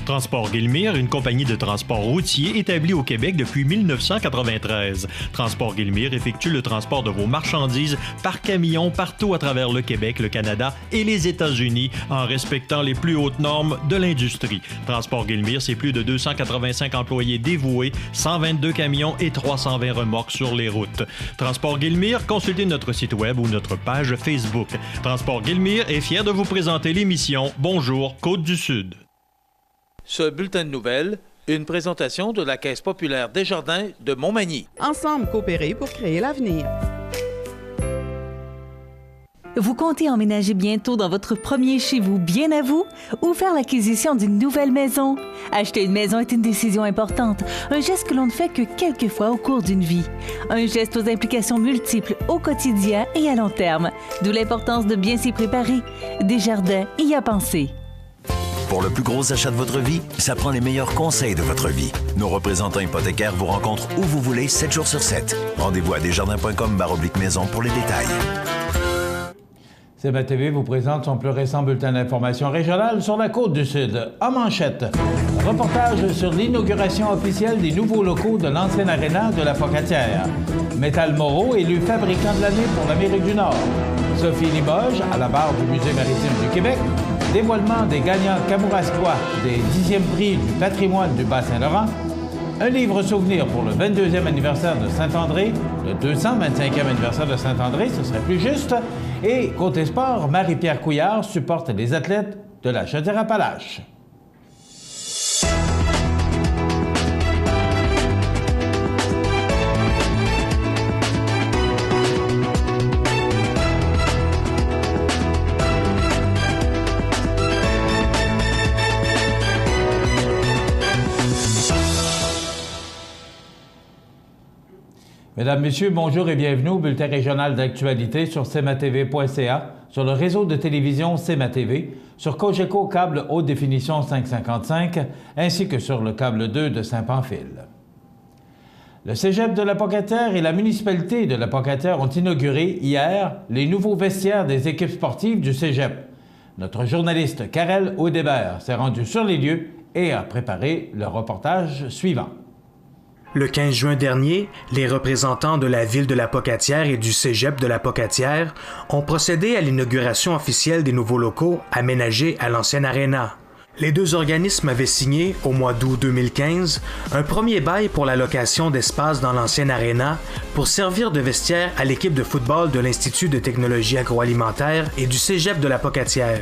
Transport Guillemire, une compagnie de transport routier établie au Québec depuis 1993. Transport Guillemire effectue le transport de vos marchandises par camion partout à travers le Québec, le Canada et les États-Unis en respectant les plus hautes normes de l'industrie. Transport Guillemire, c'est plus de 285 employés dévoués, 122 camions et 320 remorques sur les routes. Transport Guillemire, consultez notre site web ou notre page Facebook. Transport Guillemire est fier de vous présenter l'émission Bonjour Côte-du-Sud. Ce bulletin de nouvelles, une présentation de la Caisse populaire Desjardins de Montmagny. Ensemble coopérer pour créer l'avenir. Vous comptez emménager bientôt dans votre premier chez vous bien à vous ou faire l'acquisition d'une nouvelle maison? Acheter une maison est une décision importante, un geste que l'on ne fait que quelques fois au cours d'une vie. Un geste aux implications multiples au quotidien et à long terme, d'où l'importance de bien s'y préparer. Desjardins y a pensé. Pour le plus gros achat de votre vie, ça prend les meilleurs conseils de votre vie. Nos représentants hypothécaires vous rencontrent où vous voulez, 7 jours sur 7. Rendez-vous à desjardins.com/maison pour les détails. CMA-TV vous présente son plus récent bulletin d'information régionale sur la Côte-du-Sud. En manchette, reportage sur l'inauguration officielle des nouveaux locaux de l'ancienne aréna de la Pocatière. Métal Moreau élu fabricant de l'année pour l'Amérique du Nord. Sophie Limoges, à la barre du Musée maritime du Québec. Dévoilement des gagnants kamouraskois des 10e prix du patrimoine du Bas-Saint-Laurent. Un livre souvenir pour le 22e anniversaire de Saint-André, le 225e anniversaire de Saint-André, ce serait plus juste. Et côté sport, Marie-Pierre Couillard supporte les athlètes de la Chaudière-Appalaches. Mesdames, Messieurs, bonjour et bienvenue au bulletin régional d'actualité sur cmatv.ca, sur le réseau de télévision CMA-TV, sur Cogeco câble haute définition 555, ainsi que sur le câble 2 de Saint-Pamphile. Le Cégep de la Pocatière et la municipalité de la Pocatière ont inauguré hier les nouveaux vestiaires des équipes sportives du Cégep. Notre journaliste Karel Audébert s'est rendu sur les lieux et a préparé le reportage suivant. Le 15 juin dernier, les représentants de la ville de la Pocatière et du Cégep de la Pocatière ont procédé à l'inauguration officielle des nouveaux locaux aménagés à l'ancienne aréna. Les deux organismes avaient signé, au mois d'août 2015, un premier bail pour la location d'espace dans l'ancienne aréna pour servir de vestiaire à l'équipe de football de l'Institut de technologie agroalimentaire et du Cégep de la Pocatière.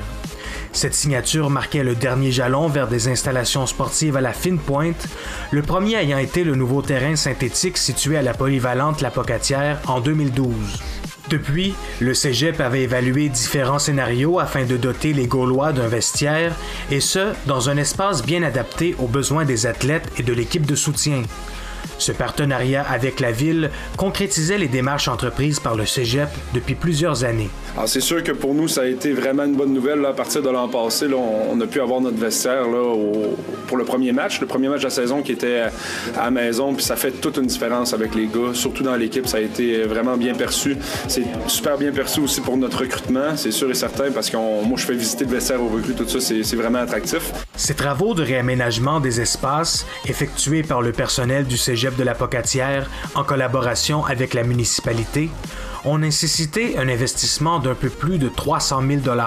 Cette signature marquait le dernier jalon vers des installations sportives à la fine pointe, le premier ayant été le nouveau terrain synthétique situé à la polyvalente La Pocatière en 2012. Depuis, le Cégep avait évalué différents scénarios afin de doter les Gaulois d'un vestiaire, et ce, dans un espace bien adapté aux besoins des athlètes et de l'équipe de soutien. Ce partenariat avec la Ville concrétisait les démarches entreprises par le Cégep depuis plusieurs années. Alors c'est sûr que pour nous, ça a été vraiment une bonne nouvelle. Là, à partir de l'an passé, là, on a pu avoir notre vestiaire là, pour le premier match de la saison qui était à la maison. Puis ça fait toute une différence avec les gars, surtout dans l'équipe. Ça a été vraiment bien perçu. C'est super bien perçu aussi pour notre recrutement, c'est sûr et certain, parce que moi, je fais visiter le vestiaire aux recrues, tout ça, c'est vraiment attractif. Ces travaux de réaménagement des espaces, effectués par le personnel du Cégep de la Pocatière en collaboration avec la municipalité, ont nécessité un investissement d'un peu plus de 300 000 $.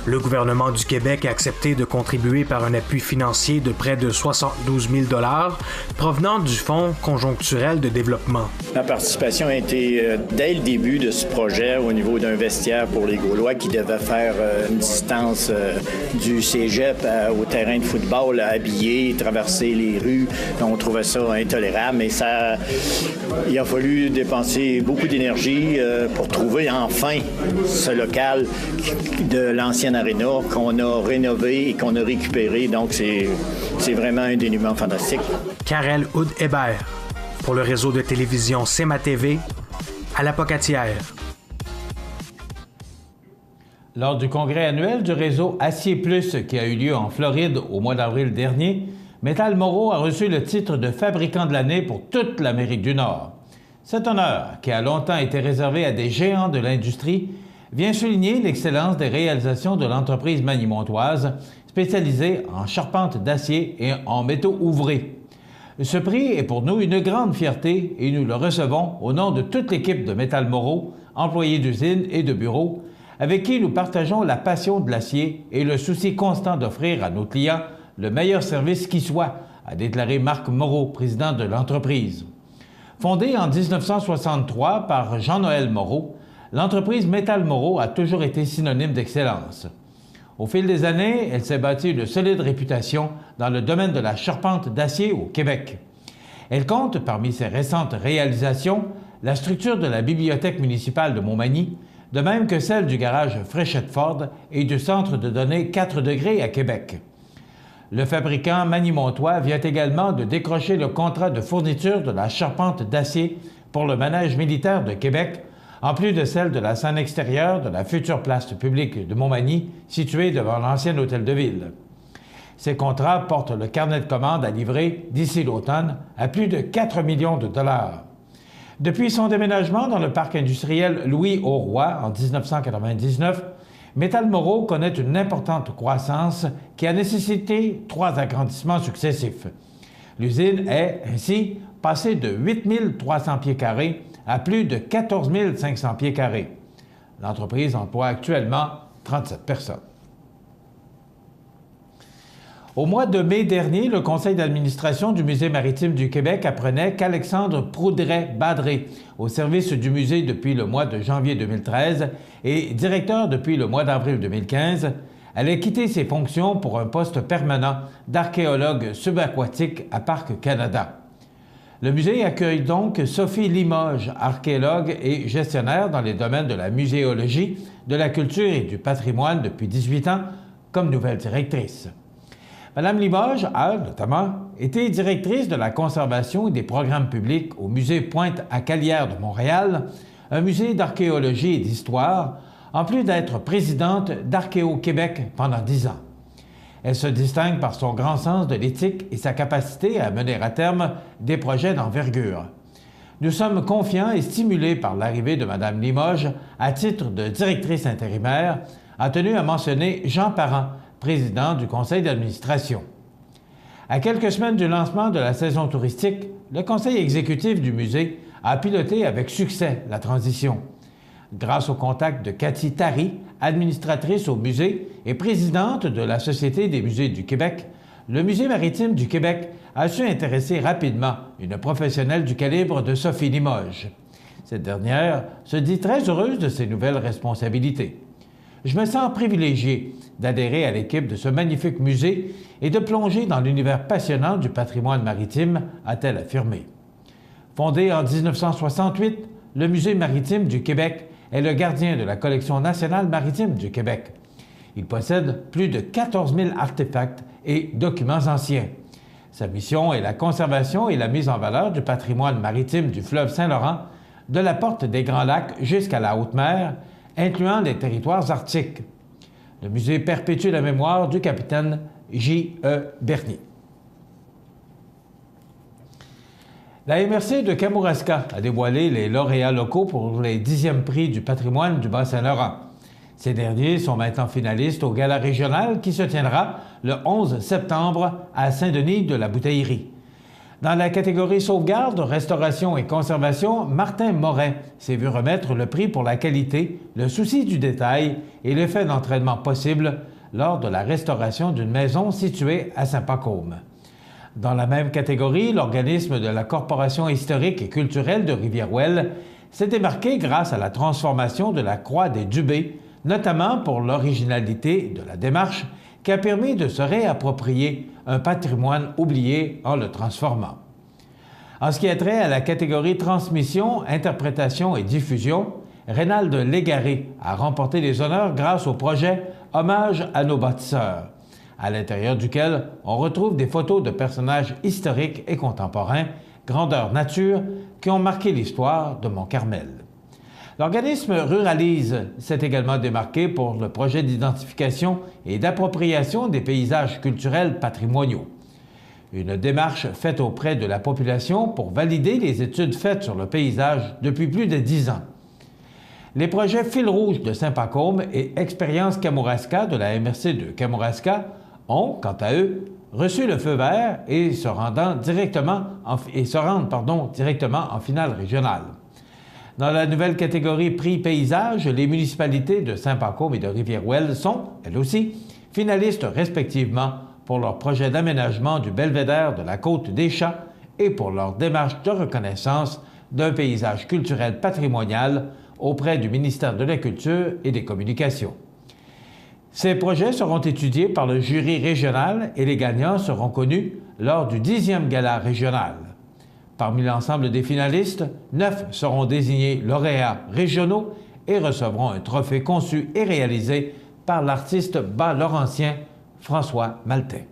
Le gouvernement du Québec a accepté de contribuer par un appui financier de près de 72 000 $ provenant du Fonds conjoncturel de développement. Ma participation a été dès le début de ce projet au niveau d'un vestiaire pour les Gaulois qui devaient faire une distance du cégep au terrain de football, habillé, traverser les rues. On trouvait ça intolérable, mais il a fallu dépenser beaucoup d'énergie pour trouver enfin ce local de l'ancienne aréna qu'on a rénové et qu'on a récupéré. Donc, c'est vraiment un dénouement fantastique. Karel Audébert, pour le réseau de télévision CMA-TV, à La Pocatière. Lors du congrès annuel du réseau Acier Plus qui a eu lieu en Floride au mois d'avril dernier, Métal Moreau a reçu le titre de fabricant de l'année pour toute l'Amérique du Nord. Cet honneur, qui a longtemps été réservé à des géants de l'industrie, vient souligner l'excellence des réalisations de l'entreprise manimontoise, spécialisé en charpente d'acier et en métaux ouvrés. Ce prix est pour nous une grande fierté et nous le recevons au nom de toute l'équipe de Métal Moreau, employés d'usine et de bureaux, avec qui nous partageons la passion de l'acier et le souci constant d'offrir à nos clients le meilleur service qui soit, a déclaré Marc Moreau, président de l'entreprise. Fondée en 1963 par Jean-Noël Moreau, l'entreprise Métal Moreau a toujours été synonyme d'excellence. Au fil des années, elle s'est bâtie une solide réputation dans le domaine de la charpente d'acier au Québec. Elle compte, parmi ses récentes réalisations, la structure de la bibliothèque municipale de Montmagny, de même que celle du garage Fréchette-Ford et du centre de données 4 degrés à Québec. Le fabricant Magny-Montois vient également de décrocher le contrat de fourniture de la charpente d'acier pour le manège militaire de Québec, en plus de celle de la scène extérieure de la future place publique de Montmagny, située devant l'ancien hôtel de ville. Ces contrats portent le carnet de commandes à livrer d'ici l'automne à plus de 4 millions de dollars. Depuis son déménagement dans le parc industriel Louis-Auroy en 1999, Métal Moreau connaît une importante croissance qui a nécessité 3 agrandissements successifs. L'usine est ainsi passée de 8 300 pieds carrés à plus de 14 500 pieds carrés. L'entreprise emploie actuellement 37 personnes. Au mois de mai dernier, le conseil d'administration du Musée maritime du Québec apprenait qu'Alexandre Proudret-Badré, au service du musée depuis le mois de janvier 2013 et directeur depuis le mois d'avril 2015, allait quitter ses fonctions pour un poste permanent d'archéologue subaquatique à Parc Canada. Le musée accueille donc Sophie Limoges, archéologue et gestionnaire dans les domaines de la muséologie, de la culture et du patrimoine depuis 18 ans, comme nouvelle directrice. Madame Limoges a, notamment, été directrice de la conservation et des programmes publics au musée Pointe-à-Calière de Montréal, un musée d'archéologie et d'histoire, en plus d'être présidente d'Archéo-Québec pendant 10 ans. Elle se distingue par son grand sens de l'éthique et sa capacité à mener à terme des projets d'envergure. Nous sommes confiants et stimulés par l'arrivée de Madame Limoges à titre de directrice intérimaire, a tenu à mentionner Jean Parent, président du conseil d'administration. À quelques semaines du lancement de la saison touristique, le conseil exécutif du musée a piloté avec succès la transition. Grâce au contact de Cathy Tary, administratrice au musée et présidente de la Société des musées du Québec, le Musée maritime du Québec a su intéresser rapidement une professionnelle du calibre de Sophie Limoges. Cette dernière se dit très heureuse de ses nouvelles responsabilités. Je me sens privilégié d'adhérer à l'équipe de ce magnifique musée et de plonger dans l'univers passionnant du patrimoine maritime, a-t-elle affirmé. Fondé en 1968, le Musée maritime du Québec est le gardien de la collection nationale maritime du Québec. Il possède plus de 14 000 artefacts et documents anciens. Sa mission est la conservation et la mise en valeur du patrimoine maritime du fleuve Saint-Laurent, de la porte des Grands Lacs jusqu'à la haute mer, incluant les territoires arctiques. Le musée perpétue la mémoire du capitaine J.E. Bernier. La MRC de Kamouraska a dévoilé les lauréats locaux pour les 10e prix du patrimoine du Bas-Saint-Laurent. Ces derniers sont maintenant finalistes au gala régional qui se tiendra le 11 septembre à Saint-Denis de la Bouteillerie. Dans la catégorie sauvegarde, restauration et conservation, Martin Morin s'est vu remettre le prix pour la qualité, le souci du détail et l'effet d'entraînement possible lors de la restauration d'une maison située à Saint-Pacôme. Dans la même catégorie, l'organisme de la Corporation historique et culturelle de Rivière-Ouelle s'est démarqué grâce à la transformation de la croix des Dubé, notamment pour l'originalité de la démarche qui a permis de se réapproprier un patrimoine oublié en le transformant. En ce qui a trait à la catégorie transmission, interprétation et diffusion, Reynald Légaré a remporté les honneurs grâce au projet Hommage à nos bâtisseurs, à l'intérieur duquel on retrouve des photos de personnages historiques et contemporains, grandeur nature, qui ont marqué l'histoire de Mont-Carmel. L'organisme Ruralise s'est également démarqué pour le projet d'identification et d'appropriation des paysages culturels patrimoniaux. Une démarche faite auprès de la population pour valider les études faites sur le paysage depuis plus de 10 ans. Les projets Fil rouge de Saint-Pacôme et Expérience Kamouraska de la MRC de Kamouraska ont, quant à eux, reçu le feu vert et se rendent directement en finale régionale. Dans la nouvelle catégorie prix paysage, les municipalités de Saint-Pacôme et de Rivière-Ouelle sont, elles aussi, finalistes respectivement pour leur projet d'aménagement du belvédère de la Côte des Chats et pour leur démarche de reconnaissance d'un paysage culturel patrimonial auprès du ministère de la Culture et des Communications. Ces projets seront étudiés par le jury régional et les gagnants seront connus lors du 10e gala régional. Parmi l'ensemble des finalistes, 9 seront désignés lauréats régionaux et recevront un trophée conçu et réalisé par l'artiste bas-laurentien François Maltais.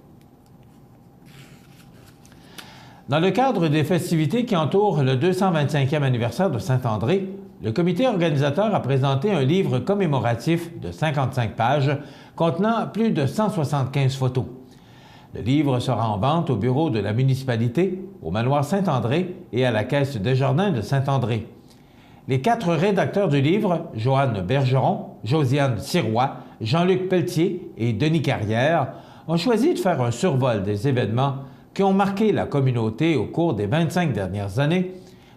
Dans le cadre des festivités qui entourent le 225e anniversaire de Saint-André, le comité organisateur a présenté un livre commémoratif de 55 pages contenant plus de 175 photos. Le livre sera en vente au bureau de la municipalité, au manoir Saint-André et à la Caisse Desjardins de Saint-André. Les 4 rédacteurs du livre, Joanne Bergeron, Josiane Sirois, Jean-Luc Pelletier et Denis Carrière, ont choisi de faire un survol des événements qui ont marqué la communauté au cours des 25 dernières années,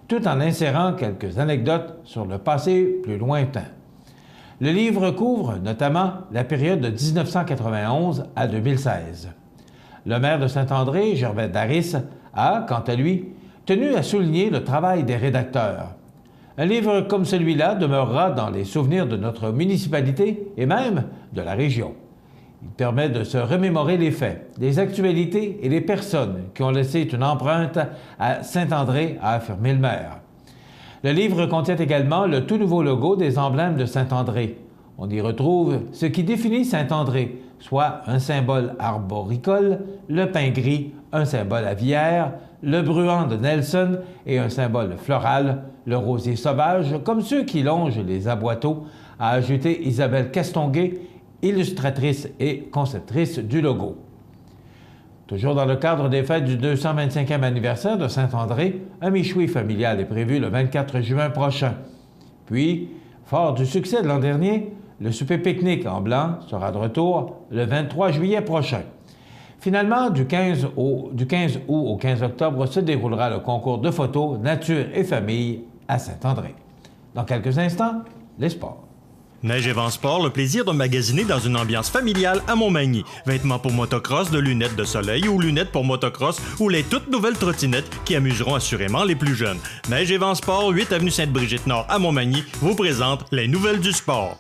tout en insérant quelques anecdotes sur le passé plus lointain. Le livre couvre notamment la période de 1991 à 2016. Le maire de Saint-André, Gervais Daris, a, quant à lui, tenu à souligner le travail des rédacteurs. Un livre comme celui-là demeurera dans les souvenirs de notre municipalité et même de la région. Il permet de se remémorer les faits, les actualités et les personnes qui ont laissé une empreinte à Saint-André, a affirmé le maire. Le livre contient également le tout nouveau logo des emblèmes de Saint-André. On y retrouve ce qui définit Saint-André, soit un symbole arboricole, le pin gris, un symbole aviaire, le bruant de Nelson et un symbole floral, le rosier sauvage, comme ceux qui longent les aboiteaux, a ajouté Isabelle Castonguay, illustratrice et conceptrice du logo. Toujours dans le cadre des fêtes du 225e anniversaire de Saint-André, un méchoui familial est prévu le 24 juin prochain. Puis, fort du succès de l'an dernier, le souper pique-nique en blanc sera de retour le 23 juillet prochain. Finalement, du 15 août au 15 octobre se déroulera le concours de photos Nature et Famille à Saint-André. Dans quelques instants, les sports. Neige et Vent Sport, le plaisir de magasiner dans une ambiance familiale à Montmagny. Vêtements pour motocross, de lunettes de soleil ou lunettes pour motocross ou les toutes nouvelles trottinettes qui amuseront assurément les plus jeunes. Neige et Vent Sport, 8 avenue Sainte-Brigitte-Nord à Montmagny, vous présente les nouvelles du sport.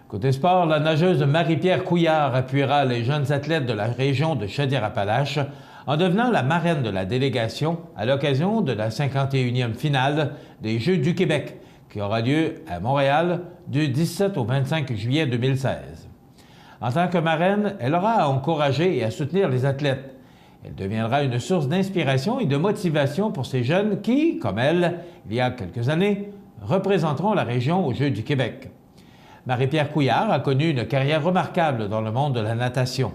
Côté sport, la nageuse Marie-Pierre Couillard appuiera les jeunes athlètes de la région de Chaudière-Appalaches en devenant la marraine de la délégation à l'occasion de la 51e finale des Jeux du Québec, qui aura lieu à Montréal du 17 au 25 juillet 2016. En tant que marraine, elle aura à encourager et à soutenir les athlètes. Elle deviendra une source d'inspiration et de motivation pour ces jeunes qui, comme elle, il y a quelques années, représenteront la région aux Jeux du Québec. Marie-Pierre Couillard a connu une carrière remarquable dans le monde de la natation.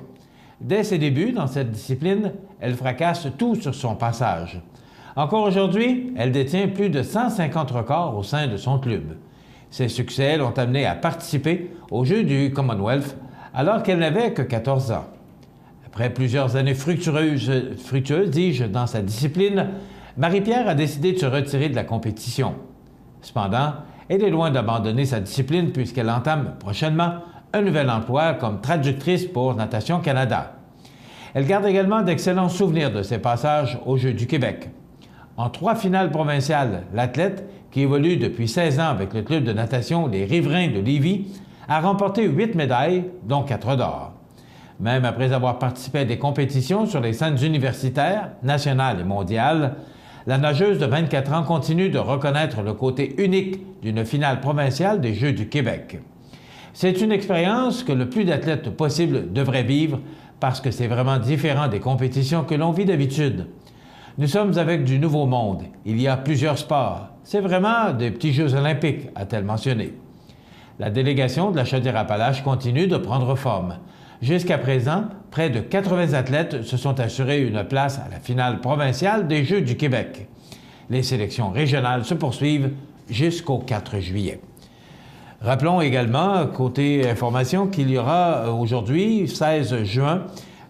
Dès ses débuts dans cette discipline, elle fracasse tout sur son passage. Encore aujourd'hui, elle détient plus de 150 records au sein de son club. Ses succès l'ont amenée à participer aux Jeux du Commonwealth alors qu'elle n'avait que 14 ans. Après plusieurs années fructueuses, dis-je, dans sa discipline, Marie-Pierre a décidé de se retirer de la compétition. Cependant, elle est loin d'abandonner sa discipline puisqu'elle entame prochainement un nouvel emploi comme traductrice pour Natation Canada. Elle garde également d'excellents souvenirs de ses passages aux Jeux du Québec. En 3 finales provinciales, l'athlète, qui évolue depuis 16 ans avec le club de natation Les Riverains de Lévis, a remporté 8 médailles, dont 4 d'or. Même après avoir participé à des compétitions sur les scènes universitaires, nationales et mondiales, la nageuse de 24 ans continue de reconnaître le côté unique d'une finale provinciale des Jeux du Québec. C'est une expérience que le plus d'athlètes possible devraient vivre parce que c'est vraiment différent des compétitions que l'on vit d'habitude. Nous sommes avec du nouveau monde. Il y a plusieurs sports. C'est vraiment des petits Jeux olympiques, a-t-elle mentionné. La délégation de la Chaudière-Appalaches continue de prendre forme. Jusqu'à présent, près de 80 athlètes se sont assurés une place à la finale provinciale des Jeux du Québec. Les sélections régionales se poursuivent jusqu'au 4 juillet. Rappelons également, côté information, qu'il y aura aujourd'hui, 16 juin,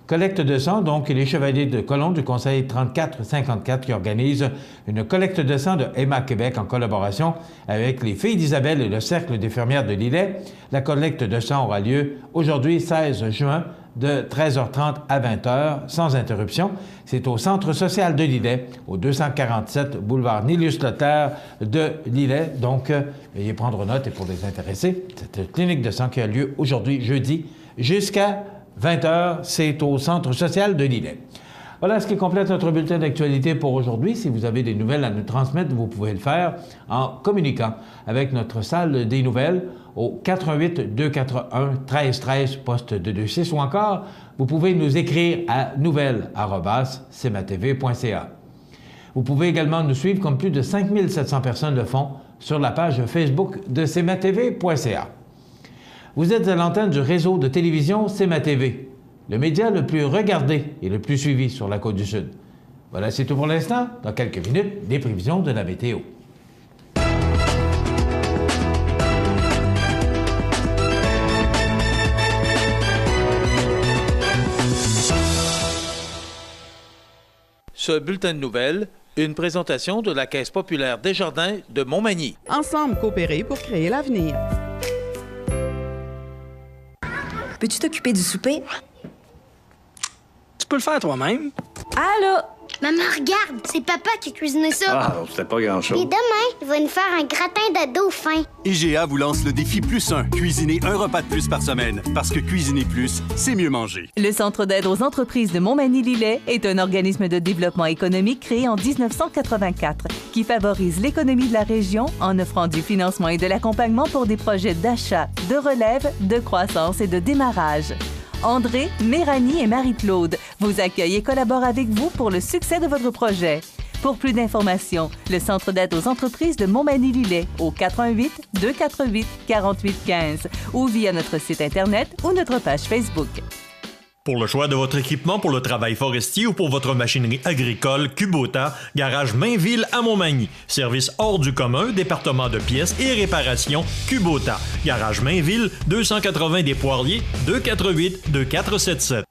collecte de sang, donc les Chevaliers de Colomb du Conseil 34-54 qui organisent une collecte de sang de Emma Québec en collaboration avec les Filles d'Isabelle et le Cercle des fermières de Lillet. La collecte de sang aura lieu aujourd'hui, 16 juin, de 13h30 à 20h, sans interruption. C'est au Centre social de Lillet, au 247 boulevard Nilius-Lothaire de Lillet. Donc, veuillez prendre note et pour les intéressés, cette clinique de sang qui a lieu aujourd'hui, jeudi, jusqu'à 20h, c'est au Centre social de Lillet. Voilà ce qui complète notre bulletin d'actualité pour aujourd'hui. Si vous avez des nouvelles à nous transmettre, vous pouvez le faire en communiquant avec notre salle des nouvelles au 88 241 1313 poste 226 ou encore, vous pouvez nous écrire à nouvelles@cmatv.ca. Vous pouvez également nous suivre comme plus de 5700 personnes le font sur la page Facebook de cmatv.ca. Vous êtes à l'antenne du réseau de télévision CMA-TV, le média le plus regardé et le plus suivi sur la Côte-du-Sud. Voilà, c'est tout pour l'instant. Dans quelques minutes, les prévisions de la météo. Ce bulletin de nouvelles, une présentation de la Caisse populaire Desjardins de Montmagny. Ensemble coopérer pour créer l'avenir. Peux-tu t'occuper du souper? Tu peux le faire toi-même. Allô? Maman, regarde, c'est papa qui a cuisiné ça. Ah, c'était pas grand-chose. Et demain, il va nous faire un gratin de dauphin. IGA vous lance le défi +1. Cuisiner un repas de plus par semaine. Parce que cuisiner plus, c'est mieux manger. Le Centre d'aide aux entreprises de Montmagny-Lillet est un organisme de développement économique créé en 1984 qui favorise l'économie de la région en offrant du financement et de l'accompagnement pour des projets d'achat, de relève, de croissance et de démarrage. André, Méranie et Marie-Claude vous accueillent et collaborent avec vous pour le succès de votre projet. Pour plus d'informations, le Centre d'aide aux entreprises de Montmagny-Lillet au 88 248 48 15 ou via notre site Internet ou notre page Facebook. Pour le choix de votre équipement pour le travail forestier ou pour votre machinerie agricole, Kubota, garage Mainville à Montmagny. Service hors du commun, département de pièces et réparation, Kubota. Garage Mainville, 280 des Poiriers, 248-2477.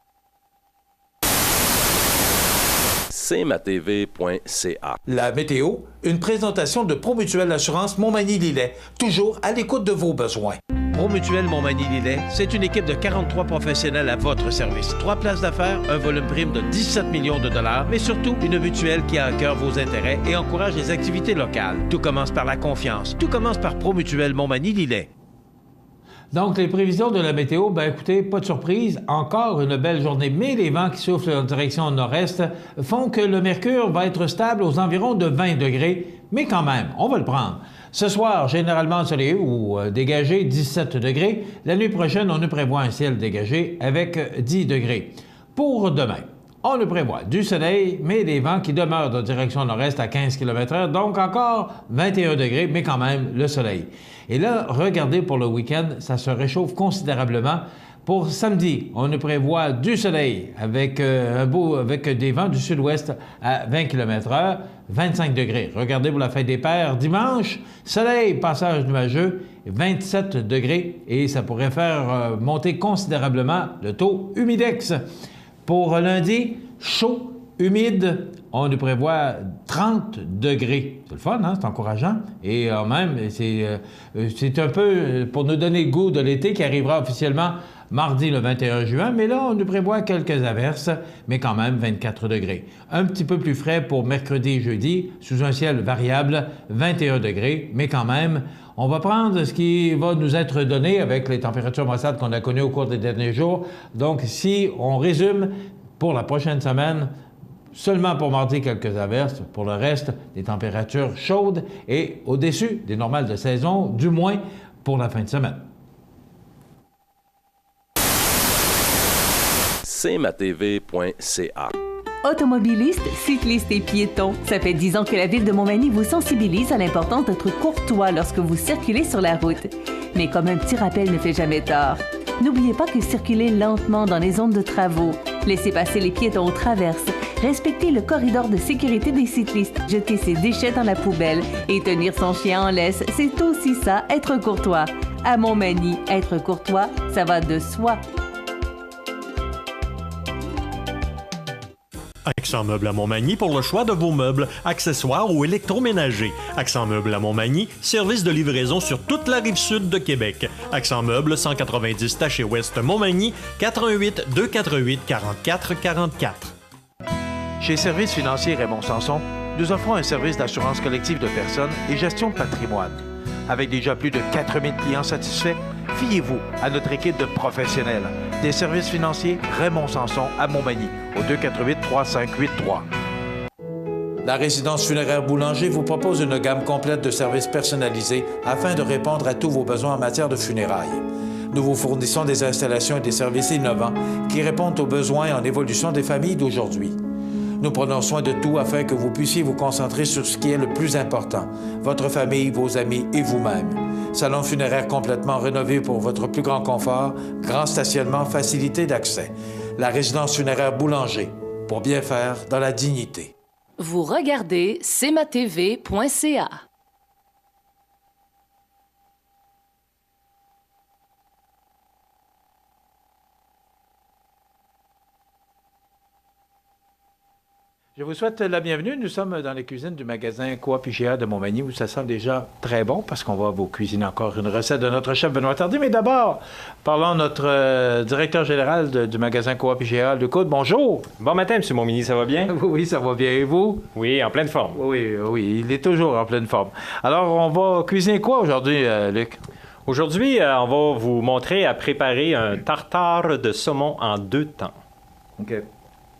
cmatv.ca. La météo, une présentation de Promutuelle Assurance Montmagny-Lillet, toujours à l'écoute de vos besoins. Promutuelle Montmagny-Lillet, c'est une équipe de 43 professionnels à votre service. 3 places d'affaires, un volume prime de 17 millions de dollars, mais surtout une mutuelle qui a à cœur vos intérêts et encourage les activités locales. Tout commence par la confiance. Tout commence par Promutuelle Montmagny-Lillet. Donc, les prévisions de la météo, bien écoutez, pas de surprise, encore une belle journée, mais les vents qui soufflent en direction nord-est font que le mercure va être stable aux environs de 20 degrés, mais quand même, on va le prendre. Ce soir, généralement ensoleillé ou dégagé, 17 degrés. La nuit prochaine, on nous prévoit un ciel dégagé avec 10 degrés. Pour demain, on nous prévoit du soleil, mais des vents qui demeurent de direction nord-est à 15 km/h, donc encore 21 degrés, mais quand même le soleil. Et là, regardez pour le week-end, ça se réchauffe considérablement. Pour samedi, on nous prévoit du soleil avec des vents du sud-ouest à 20 km/h, 25 degrés. Regardez pour la fête des pères. Dimanche, soleil, passage nuageux, 27 degrés et ça pourrait faire monter considérablement le taux humidex. Pour lundi, chaud, humide, on nous prévoit 30 degrés. C'est le fun, hein? C'est encourageant. Et même, c'est un peu pour nous donner le goût de l'été qui arrivera officiellement mardi le 21 juin, mais là, on nous prévoit quelques averses, mais quand même 24 degrés. Un petit peu plus frais pour mercredi et jeudi, sous un ciel variable, 21 degrés, mais quand même, on va prendre ce qui va nous être donné avec les températures maussades qu'on a connues au cours des derniers jours. Donc, si on résume, pour la prochaine semaine, seulement pour mardi, quelques averses. Pour le reste, des températures chaudes et au-dessus des normales de saison, du moins pour la fin de semaine. cmatv.ca. Automobilistes, cyclistes et piétons, ça fait 10 ans que la Ville de Montmagny vous sensibilise à l'importance d'être courtois lorsque vous circulez sur la route. Mais comme un petit rappel ne fait jamais tort, n'oubliez pas que circuler lentement dans les zones de travaux, laisser passer les piétons aux traverses, respecter le corridor de sécurité des cyclistes, jeter ses déchets dans la poubelle et tenir son chien en laisse, c'est aussi ça, être courtois. À Montmagny, être courtois, ça va de soi. Accent Meubles à Montmagny pour le choix de vos meubles, accessoires ou électroménagers. Accent Meubles à Montmagny, service de livraison sur toute la rive sud de Québec. Accent Meubles, 190 Taché Ouest Montmagny, 418 248 44 44. Chez Services financiers Raymond Sanson, nous offrons un service d'assurance collective de personnes et gestion de patrimoine. Avec déjà plus de 4000 clients satisfaits, fiez-vous à notre équipe de professionnels. Des services financiers Raymond Sanson à Montmagny, au 248-3583. La résidence funéraire Boulanger vous propose une gamme complète de services personnalisés afin de répondre à tous vos besoins en matière de funérailles. Nous vous fournissons des installations et des services innovants qui répondent aux besoins en évolution des familles d'aujourd'hui. Nous prenons soin de tout afin que vous puissiez vous concentrer sur ce qui est le plus important, votre famille, vos amis et vous-même. Salon funéraire complètement rénové pour votre plus grand confort, grand stationnement, facilité d'accès. La résidence funéraire Boulanger, pour bien faire dans la dignité. Vous regardez cmatv.ca. Je vous souhaite la bienvenue. Nous sommes dans les cuisines du magasin Coop IGA de Montmagny où ça sent déjà très bon parce qu'on va vous cuisiner encore une recette de notre chef Benoît Tardy. Mais d'abord, parlons de notre directeur général du magasin Coop IGA, Luc Aude. Bonjour. Bon matin, M. Montmagny, ça va bien? Oui, ça va bien. Et vous? Oui, en pleine forme. Oui, il est toujours en pleine forme. Alors, on va cuisiner quoi aujourd'hui, Luc? Aujourd'hui, on va vous montrer à préparer un tartare de saumon en 2 temps. OK.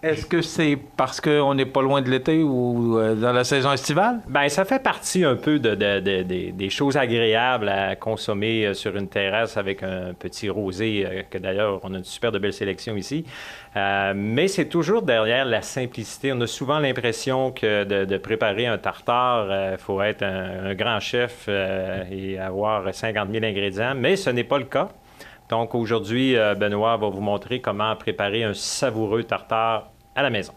Est-ce que c'est parce qu'on n'est pas loin de l'été ou dans la saison estivale? Bien, ça fait partie un peu des choses agréables à consommer sur une terrasse avec un petit rosé, que d'ailleurs, on a une super de belle sélection ici. Mais c'est toujours derrière la simplicité. On a souvent l'impression que de préparer un tartare, il faut être un grand chef et avoir 50 000 ingrédients, mais ce n'est pas le cas. Donc aujourd'hui, Benoît va vous montrer comment préparer un savoureux tartare à la maison.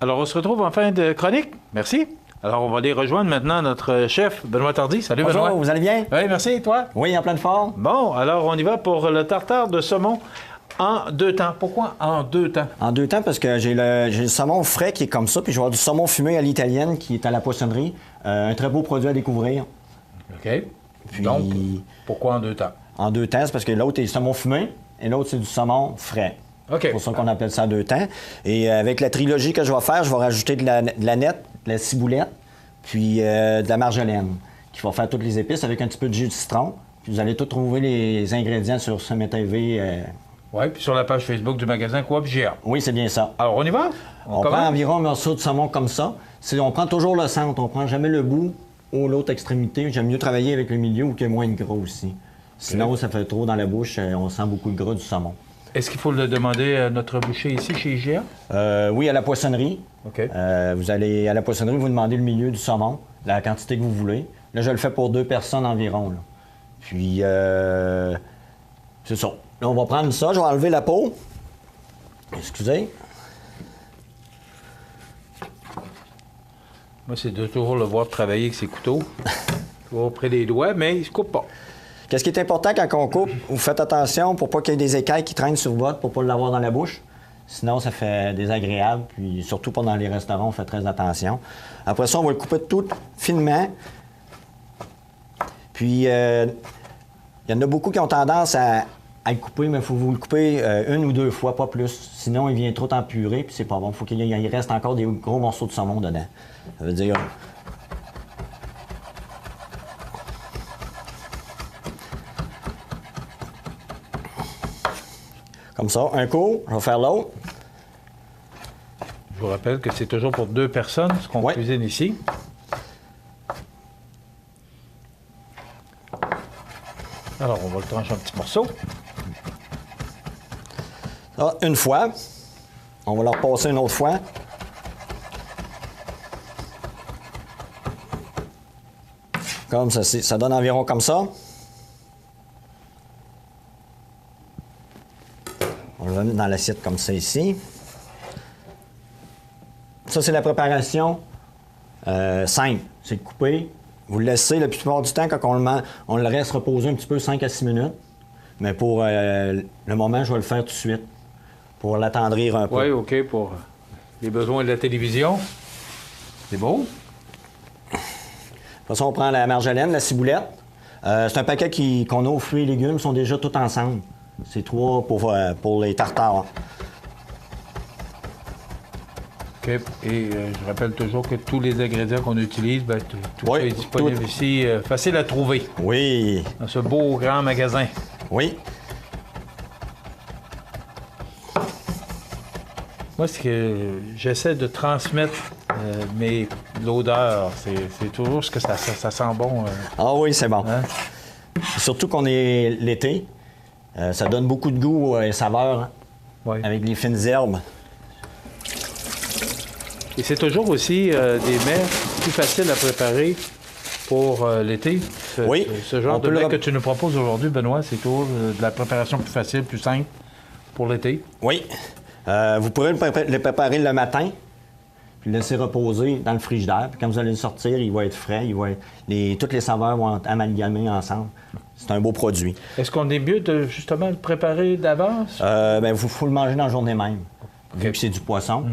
Alors, on se retrouve en fin de chronique. Merci. Alors, on va aller rejoindre maintenant notre chef, Benoît Tardy. Salut, Bonjour, Benoît. vous allez bien? Oui, merci. Et toi? Oui, en pleine forme. Bon, alors, on y va pour le tartare de saumon en 2 temps. Pourquoi en 2 temps? En 2 temps, parce que j'ai le saumon frais qui est comme ça, puis je vais avoir du saumon fumé à l'italienne qui est à la poissonnerie. Un très beau produit à découvrir. OK. Puis, donc, pourquoi en 2 temps? En 2 temps, c'est parce que l'autre est du saumon fumé et l'autre, c'est du saumon frais. OK. C'est pour ça qu'on appelle ça 2 temps. Et avec la trilogie que je vais faire, je vais rajouter de la nette, de la ciboulette, puis de la marjolaine, qui va faire toutes les épices avec un petit peu de jus de citron. Puis vous allez tout trouver les ingrédients sur CMTV. Oui, puis sur la page Facebook du magasin Coop IGA. Oui, c'est bien ça. Alors, on y va? On prend environ un morceau de saumon comme ça. On prend toujours le centre, on prend jamais le bout ou l'autre extrémité. J'aime mieux travailler avec le milieu où il y a moins de gras aussi. Sinon, ça fait trop dans la bouche, on sent beaucoup le gras du saumon. Est-ce qu'il faut le demander à notre boucher ici, chez IGA? Oui, à la poissonnerie. OK. Vous allez à la poissonnerie, vous demandez le milieu du saumon, la quantité que vous voulez. Là, je le fais pour 2 personnes environ. Là. Puis, c'est ça. Là, on va prendre ça, je vais enlever la peau. Excusez. Moi, c'est de toujours le voir travailler avec ses couteaux. Toujours près des doigts, mais il se coupe pas. Qu'est-ce qui est important quand on coupe, vous faites attention pour pas qu'il y ait des écailles qui traînent sur votre, pour pas l'avoir dans la bouche. Sinon, ça fait désagréable, puis surtout pas dans les restaurants, on fait très attention. Après ça, on va le couper tout finement. Puis, il y en a beaucoup qui ont tendance à le couper, mais il faut vous le couper 1 ou 2 fois, pas plus. Sinon, il vient trop empuré, puis c'est pas bon. Il faut qu'il reste encore des gros morceaux de saumon dedans. Ça veut dire... Comme ça, un coup, je vais faire l'autre. Je vous rappelle que c'est toujours pour 2 personnes, ce qu'on cuisine ici. Alors, on va le trancher en petits morceaux. Ça, une fois. On va le repasser une autre fois. Comme ça, ça donne environ comme ça. On va le mettre dans l'assiette comme ça ici. Ça, c'est la préparation simple. C'est de couper. Vous le laissez la plupart du temps, quand on le laisse reposer un petit peu 5 à 6 minutes. Mais pour le moment, je vais le faire tout de suite, pour l'attendrir un peu. Oui, OK, pour les besoins de la télévision. C'est beau. De toute façon, on prend la marjolaine, la ciboulette. C'est un paquet qu'on a aux fruits et légumes, ils sont déjà tous ensemble. C'est 3 pour les tartares. OK. Et je rappelle toujours que tous les ingrédients qu'on utilise, tout ça est disponible ici. Facile à trouver. Oui. Dans ce beau grand magasin. Oui. Moi, ce que j'essaie de transmettre, l'odeur, c'est toujours ce que ça sent bon. Ah oui, c'est bon. Hein? Surtout qu'on est l'été. Ça donne beaucoup de goût et saveur, avec les fines herbes. Et c'est toujours aussi des mets plus faciles à préparer pour l'été. Ce genre de mets que tu nous proposes aujourd'hui, Benoît, c'est toujours de la préparation plus facile, plus simple pour l'été. Oui. Vous pourrez le préparer le matin, puis le laisser reposer dans le frigidaire. Puis quand vous allez le sortir, il va être frais, toutes les saveurs vont être amalgamées ensemble. C'est un beau produit. Est-ce qu'on est mieux de justement le préparer d'avance? Il faut le manger dans la journée même. Vu que c'est du poisson,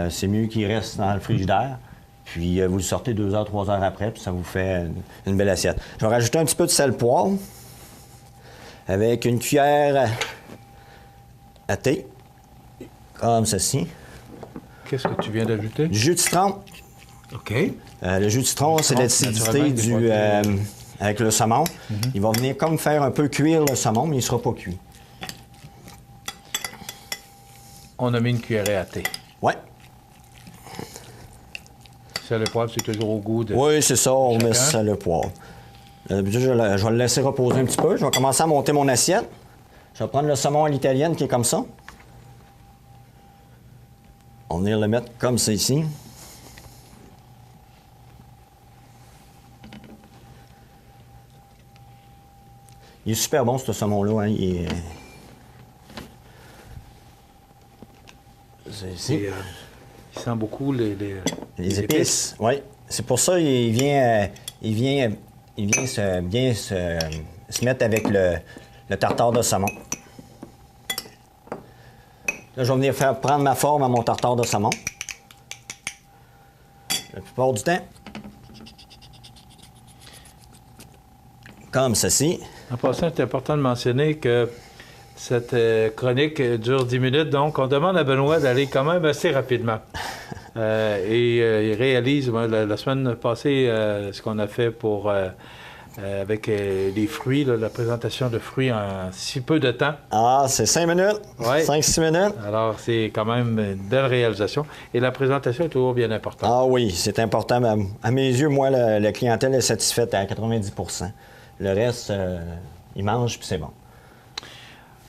c'est mieux qu'il reste dans le frigidaire. Puis vous le sortez 2 heures, 3 heures après, puis ça vous fait une belle assiette. Je vais rajouter un petit peu de sel poivre avec une cuillère à thé, comme ceci. Qu'est-ce que tu viens d'ajouter? Du jus de citron. OK. Le jus de citron, c'est l'acidité avec le saumon. Il va venir comme faire un peu cuire le saumon, mais il ne sera pas cuit. On a mis une cuillerée à thé. Oui. Sel et poivre, c'est toujours au goût de... Oui, c'est ça, on met sel et poivre. Je vais le laisser reposer un petit peu. Je vais commencer à monter mon assiette. Je vais prendre le saumon à l'italienne qui est comme ça. On va venir le mettre comme ça ici. Il est super bon, ce saumon-là. Hein. Il sent beaucoup les épices. Oui. C'est pour ça qu'il vient bien se mettre avec le tartare de saumon. Là, je vais venir prendre ma forme à mon tartare de saumon. La plupart du temps. Comme ceci. En passant, c'est important de mentionner que cette chronique dure 10 minutes, donc on demande à Benoît d'aller quand même assez rapidement. Il réalise, la semaine passée, ce qu'on a fait pour avec les fruits, la présentation de fruits en si peu de temps. Ah, c'est 5 minutes, 5-6 minutes. Alors, c'est quand même une belle réalisation. Et la présentation est toujours bien importante. Ah oui, c'est important. À mes yeux, moi, la clientèle est satisfaite à 90 %. Le reste, ils mangent, puis c'est bon.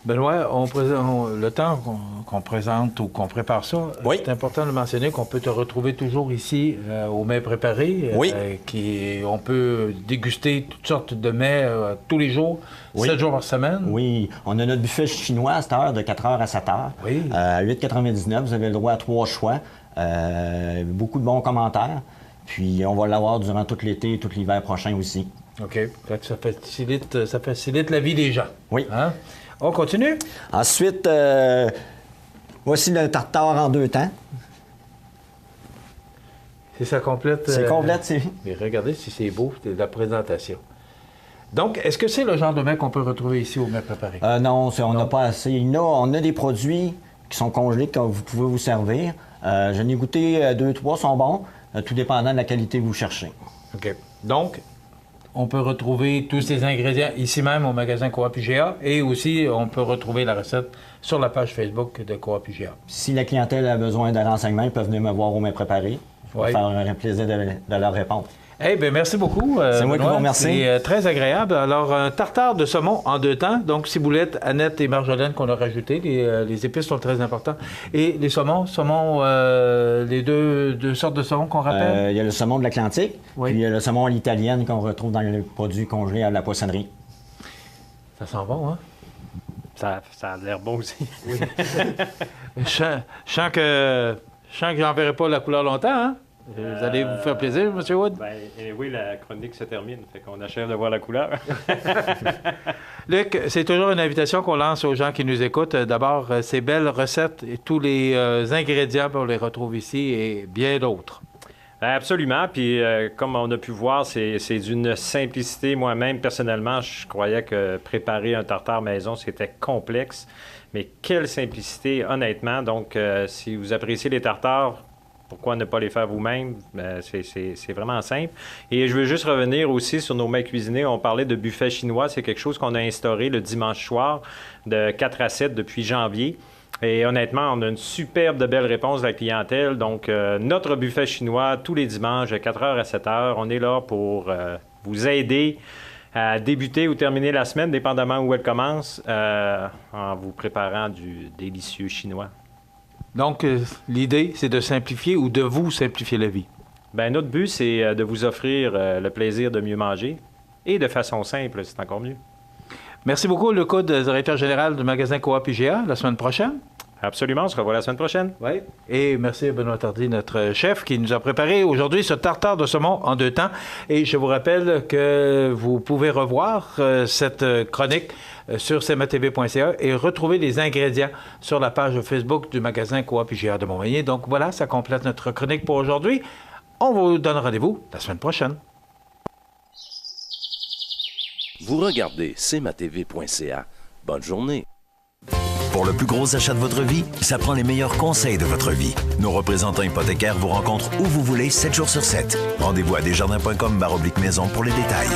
Benoît, le temps qu'on présente ou qu'on prépare ça, c'est important de mentionner qu'on peut te retrouver toujours ici aux mets préparés. On peut déguster toutes sortes de mets tous les jours, 7 jours par semaine. Oui, on a notre buffet chinois à cette heure de 4h à 7h. Oui. À 8,99 $, vous avez le droit à 3 choix. Beaucoup de bons commentaires. Puis on va l'avoir durant tout l'été et tout l'hiver prochain aussi. OK. Ça facilite la vie des gens. Oui. Hein? On continue? Ensuite, voici le tartare en 2 temps. C'est ça complète? C'est complète, c'est... Mais regardez si c'est beau, c'est de la présentation. Donc, est-ce que c'est le genre de mets qu'on peut retrouver ici au mets préparé? Non, on n'a pas assez. On a des produits qui sont congelés que vous pouvez vous servir. J'en ai goûté 2-3, sont bons, tout dépendant de la qualité que vous cherchez. OK. Donc, on peut retrouver tous ces ingrédients ici même au magasin Coop IGA et aussi on peut retrouver la recette sur la page Facebook de Coop IGA. Si la clientèle a besoin de renseignements, ils peuvent venir me voir au mets préparé. Je vais faire un plaisir de leur répondre. Eh bien, merci beaucoup. C'est moi qui vous remercie. C'est très agréable. Alors, un tartare de saumon en 2 temps. Donc, ciboulette, aneth et marjolaine qu'on a rajouté. Les épices sont très importantes. Et les saumons, les deux sortes de saumons qu'on rappelle? Il y a le saumon de l'Atlantique, puis il y a le saumon à l'italienne qu'on retrouve dans les produits congelés à la poissonnerie. Ça sent bon, hein? Ça a l'air bon aussi. Oui. Je sens que j'en verrai pas la couleur longtemps, hein? Vous allez vous faire plaisir, M. Wood? Oui, la chronique se termine, fait qu'on achève de voir la couleur. Luc, c'est toujours une invitation qu'on lance aux gens qui nous écoutent. D'abord, ces belles recettes et tous les ingrédients, on les retrouve ici et bien d'autres. Absolument. Puis, comme on a pu voir, c'est d'une simplicité. Moi-même, personnellement, je croyais que préparer un tartare maison, c'était complexe. Mais quelle simplicité, honnêtement. Donc, si vous appréciez les tartares, pourquoi ne pas les faire vous-même? C'est vraiment simple. Et je veux juste revenir aussi sur nos mets cuisinés. On parlait de buffet chinois. C'est quelque chose qu'on a instauré le dimanche soir de 4 à 7 depuis janvier. Et honnêtement, on a une superbe de belle réponse de la clientèle. Donc, notre buffet chinois, tous les dimanches, de 4h à 7h, on est là pour vous aider à débuter ou terminer la semaine, dépendamment où elle commence, en vous préparant du délicieux chinois. Donc, l'idée, c'est de simplifier ou de vous simplifier la vie? Bien, notre but, c'est de vous offrir le plaisir de mieux manger et de façon simple, c'est encore mieux. Merci beaucoup, Luc Hood, directeur général du magasin Coop IGA. La semaine prochaine? Absolument, on se revoit la semaine prochaine. Oui. Et merci à Benoît Tardy, notre chef, qui nous a préparé aujourd'hui ce tartare de saumon en 2 temps. Et je vous rappelle que vous pouvez revoir cette chronique sur cmatv.ca et retrouver les ingrédients sur la page Facebook du magasin Coop IGA de Montmagny. Donc voilà, ça complète notre chronique pour aujourd'hui. On vous donne rendez-vous la semaine prochaine. Vous regardez cmatv.ca. Bonne journée. Pour le plus gros achat de votre vie, ça prend les meilleurs conseils de votre vie. Nos représentants hypothécaires vous rencontrent où vous voulez, 7 jours sur 7. Rendez-vous à desjardins.com/maison pour les détails.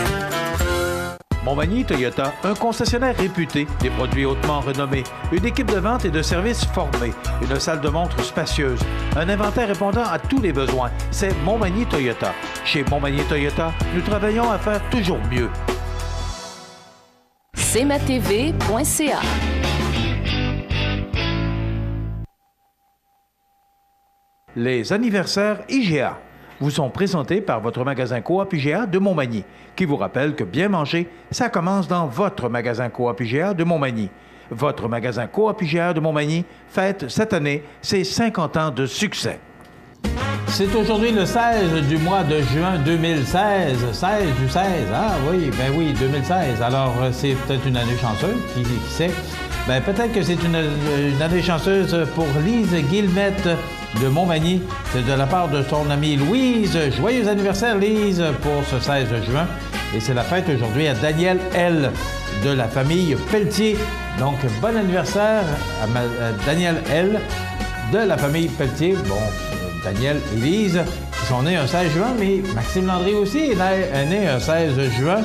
Montmagny Toyota, un concessionnaire réputé, des produits hautement renommés, une équipe de vente et de services formée, une salle de montre spacieuse, un inventaire répondant à tous les besoins. C'est Montmagny Toyota. Chez Montmagny Toyota, nous travaillons à faire toujours mieux. cmatv.ca. Les anniversaires IGA vous sont présentés par votre magasin Coop IGA de Montmagny, qui vous rappelle que bien manger, ça commence dans votre magasin Coop IGA de Montmagny. Votre magasin Coop IGA de Montmagny fête cette année ses 50 ans de succès. C'est aujourd'hui le 16 du mois de juin 2016. 16 du 16, ah oui, ben oui, 2016. Alors, c'est peut-être une année chanceuse, qui sait? Ben peut-être que c'est une année chanceuse pour Lise Guillemette de Montmagny. C'est de la part de son amie Louise. Joyeux anniversaire, Lise, pour ce 16 juin. Et c'est la fête aujourd'hui à Daniel L. de la famille Pelletier. Donc, bon anniversaire à Daniel L. de la famille Pelletier. Bon, Daniel et Lise, qui sont nés un 16 juin, mais Maxime Landry aussi est né un 16 juin.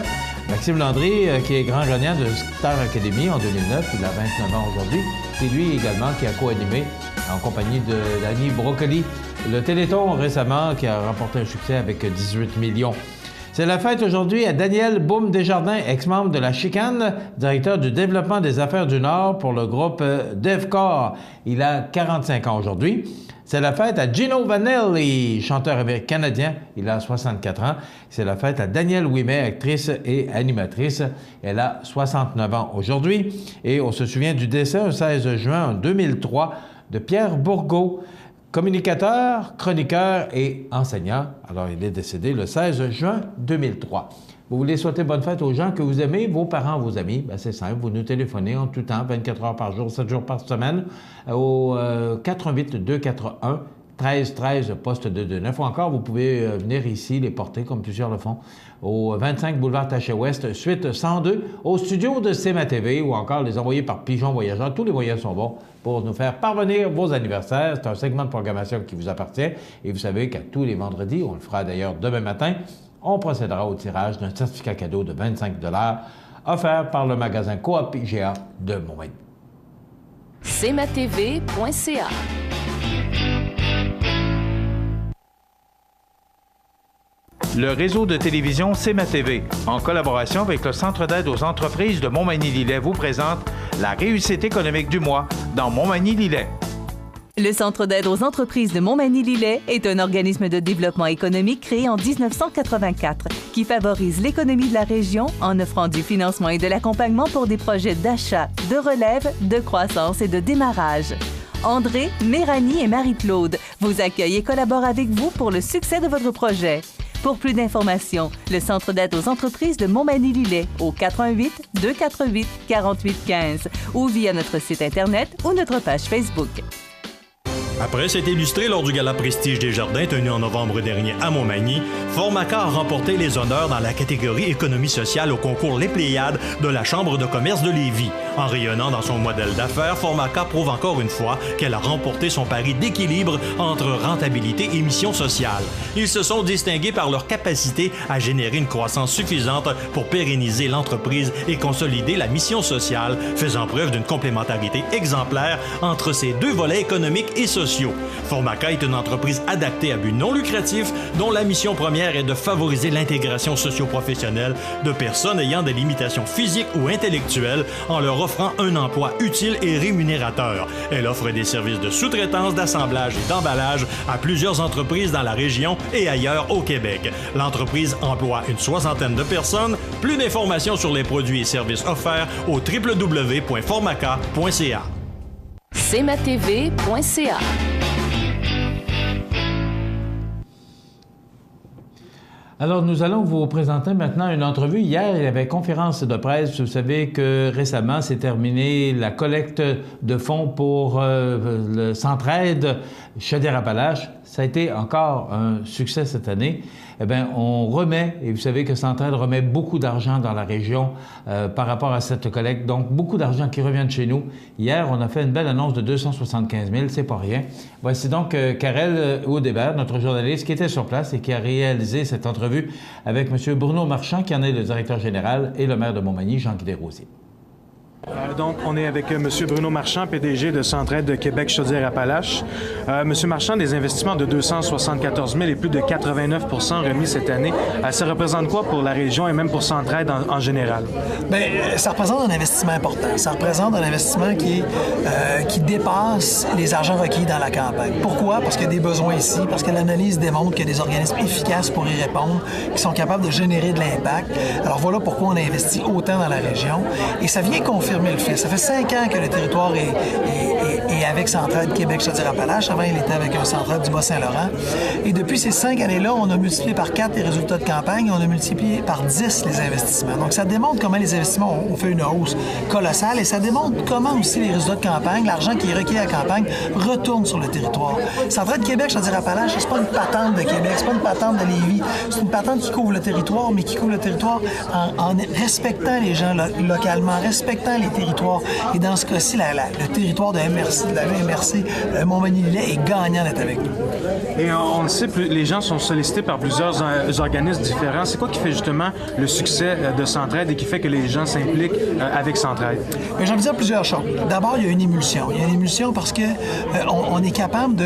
Maxime Landry, qui est grand gagnant de Star Academy en 2009, il a 29 ans aujourd'hui. C'est lui également qui a co-animé en compagnie de Danny Brocoli le Téléthon récemment, qui a remporté un succès avec 18 millions. C'est la fête aujourd'hui à Daniel Boum Desjardins, ex-membre de la Chicane, directeur du développement des affaires du Nord pour le groupe DevCore. Il a 45 ans aujourd'hui. C'est la fête à Gino Vanelli, chanteur canadien. Il a 64 ans. C'est la fête à Danielle Ouimet, actrice et animatrice. Elle a 69 ans aujourd'hui. Et on se souvient du décès, le 16 juin 2003, de Pierre Bourgault, communicateur, chroniqueur et enseignant. Alors, il est décédé le 16 juin 2003. Vous voulez souhaiter bonne fête aux gens que vous aimez, vos parents, vos amis? Bien, c'est simple, vous nous téléphonez en tout temps, 24 heures par jour, 7 jours par semaine, au 418-241-1313, poste 229. Ou encore, vous pouvez venir ici les porter, comme plusieurs le font, au 25 boulevard Taché-Ouest, suite 102, au studio de CMA-TV, ou encore les envoyer par Pigeon Voyageur. Tous les moyens sont bons pour nous faire parvenir vos anniversaires. C'est un segment de programmation qui vous appartient. Et vous savez qu'à tous les vendredis, on le fera d'ailleurs demain matin, on procédera au tirage d'un certificat cadeau de 25 $ offert par le magasin Coop IGA de Montmagny. cmatv.ca. Le réseau de télévision CMA-TV, en collaboration avec le Centre d'aide aux entreprises de Montmagny-Lillet, vous présente la réussite économique du mois dans Montmagny-Lillet. Le Centre d'aide aux entreprises de Montmagny-Lillet est un organisme de développement économique créé en 1984 qui favorise l'économie de la région en offrant du financement et de l'accompagnement pour des projets d'achat, de relève, de croissance et de démarrage. André, Méranie et Marie-Claude vous accueillent et collaborent avec vous pour le succès de votre projet. Pour plus d'informations, le Centre d'aide aux entreprises de Montmagny-Lillet au 418-248-4815 ou via notre site Internet ou notre page Facebook. Après s'être illustré lors du Gala Prestige des Jardins tenu en novembre dernier à Montmagny, Formaca a remporté les honneurs dans la catégorie économie sociale au concours Les Pléiades de la Chambre de commerce de Lévis. En rayonnant dans son modèle d'affaires, Formaca prouve encore une fois qu'elle a remporté son pari d'équilibre entre rentabilité et mission sociale. Ils se sont distingués par leur capacité à générer une croissance suffisante pour pérenniser l'entreprise et consolider la mission sociale, faisant preuve d'une complémentarité exemplaire entre ces deux volets économiques et sociaux. Formaca est une entreprise adaptée à but non lucratif dont la mission première est de favoriser l'intégration socio-professionnelle de personnes ayant des limitations physiques ou intellectuelles en leur offrant un emploi utile et rémunérateur. Elle offre des services de sous-traitance, d'assemblage et d'emballage à plusieurs entreprises dans la région et ailleurs au Québec. L'entreprise emploie une 60aine de personnes. Plus d'informations sur les produits et services offerts au www.formaca.ca. cmatv.ca. Alors, nous allons vous présenter maintenant une entrevue. Hier, il y avait conférence de presse. Vous savez que récemment, s'est terminée la collecte de fonds pour le Centraide Chaudière-Appalaches. Ça a été encore un succès cette année. Eh bien, on remet, et vous savez que Centraide remet beaucoup d'argent dans la région par rapport à cette collecte. Donc, beaucoup d'argent qui revient de chez nous. Hier, on a fait une belle annonce de 275 000, c'est pas rien. Voici donc Karel Audébert, notre journaliste, qui était sur place et qui a réalisé cette entrevue avec M. Bruno Marchand, qui en est le directeur général, et le maire de Montmagny, Jean-Guy Desrosiers. Donc, on est avec M. Bruno Marchand, PDG de Centraide de Québec Chaudière-Appalaches. M. Marchand, des investissements de 274 000 et plus de 89 % remis cette année. Ça représente quoi pour la région et même pour Centraide en général? Bien, ça représente un investissement important. Ça représente un investissement qui dépasse les argents requis dans la campagne. Pourquoi? Parce qu'il y a des besoins ici, parce que l'analyse démontre qu'il y a des organismes efficaces pour y répondre, qui sont capables de générer de l'impact. Alors voilà pourquoi on a investi autant dans la région. Et ça vient confirmer le fait. Ça fait 5 ans que le territoire est avec Centraide Québec Chaudière-Appalaches. Avant, il était avec un Centraide du Bas-Saint-Laurent. Et depuis ces 5 années-là, on a multiplié par 4 les résultats de campagne et on a multiplié par 10 les investissements. Donc, ça démontre comment les investissements ont fait une hausse colossale et ça démontre comment aussi les résultats de campagne, l'argent qui est requis à la campagne, retourne sur le territoire. Centraide Québec Chaudière-Appalaches, c'est pas une patente de Québec, c'est pas une patente de Lévis. C'est une patente qui couvre le territoire, mais qui couvre le territoire en respectant les gens localement, respectant les territoires. Et dans ce cas-ci, le territoire de la MRC Montmagny-Lillet est gagnant d'être avec nous. Et on le sait, les gens sont sollicités par plusieurs organismes différents. C'est quoi qui fait justement le succès de Centraide et qui fait que les gens s'impliquent avec Centraide? J'ai envie de dire plusieurs choses. D'abord, il y a une émulsion. Il y a une émulsion parce que on est capable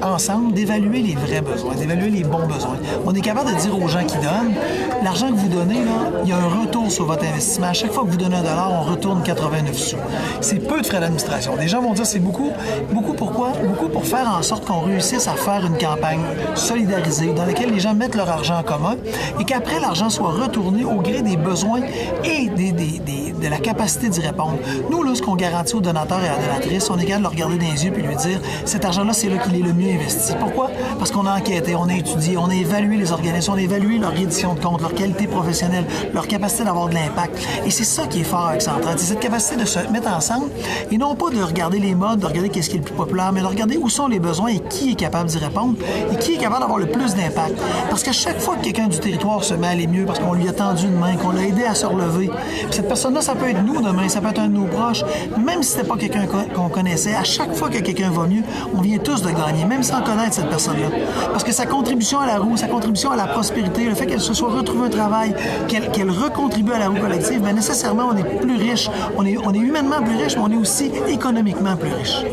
ensemble, d'évaluer les vrais besoins, d'évaluer les bons besoins. On est capable de dire aux gens qui donnent, l'argent que vous donnez, là, il y a un retour sur votre investissement. À chaque fois que vous donnez $1, on retourne 89 sous. C'est peu de frais d'administration. Les gens vont dire c'est beaucoup. Beaucoup pourquoi? Beaucoup pour faire en sorte qu'on réussisse à faire une campagne solidarisée dans laquelle les gens mettent leur argent en commun et qu'après, l'argent soit retourné au gré des besoins et de la capacité d'y répondre. Nous, là, ce qu'on garantit aux donateurs et à la donatrice, on est capable de le regarder dans les yeux et lui dire cet argent-là, c'est là qu'il est le mieux investi. Pourquoi? Parce qu'on a enquêté, on a étudié, on a évalué les organismes, on a évalué leur reddition de compte, leur qualité professionnelle, leur capacité d'avoir de l'impact. Et c'est ça qui est fort avec Centraide. C'est cette capacité de se mettre ensemble et non pas de regarder les modes, de regarder qu'est-ce qui est le plus populaire, mais de regarder où sont les besoins et qui est capable d'y répondre et qui est capable d'avoir le plus d'impact. Parce qu'à chaque fois que quelqu'un du territoire se met à aller mieux, parce qu'on lui a tendu une main, qu'on l'a aidé à se relever, puis cette personne-là, ça peut être nous demain, ça peut être un de nos proches, même si c'était pas quelqu'un qu'on connaissait, à chaque fois que quelqu'un va mieux, on vient tous de gagner, même sans connaître cette personne-là. Parce que sa contribution à la roue, sa contribution à la prospérité, le fait qu'elle se soit retrouvée un travail, qu'elle recontribue à la roue collective, bien nécessairement, on est plus riche. On est humainement plus riche, mais on est aussi économiquement plus riche.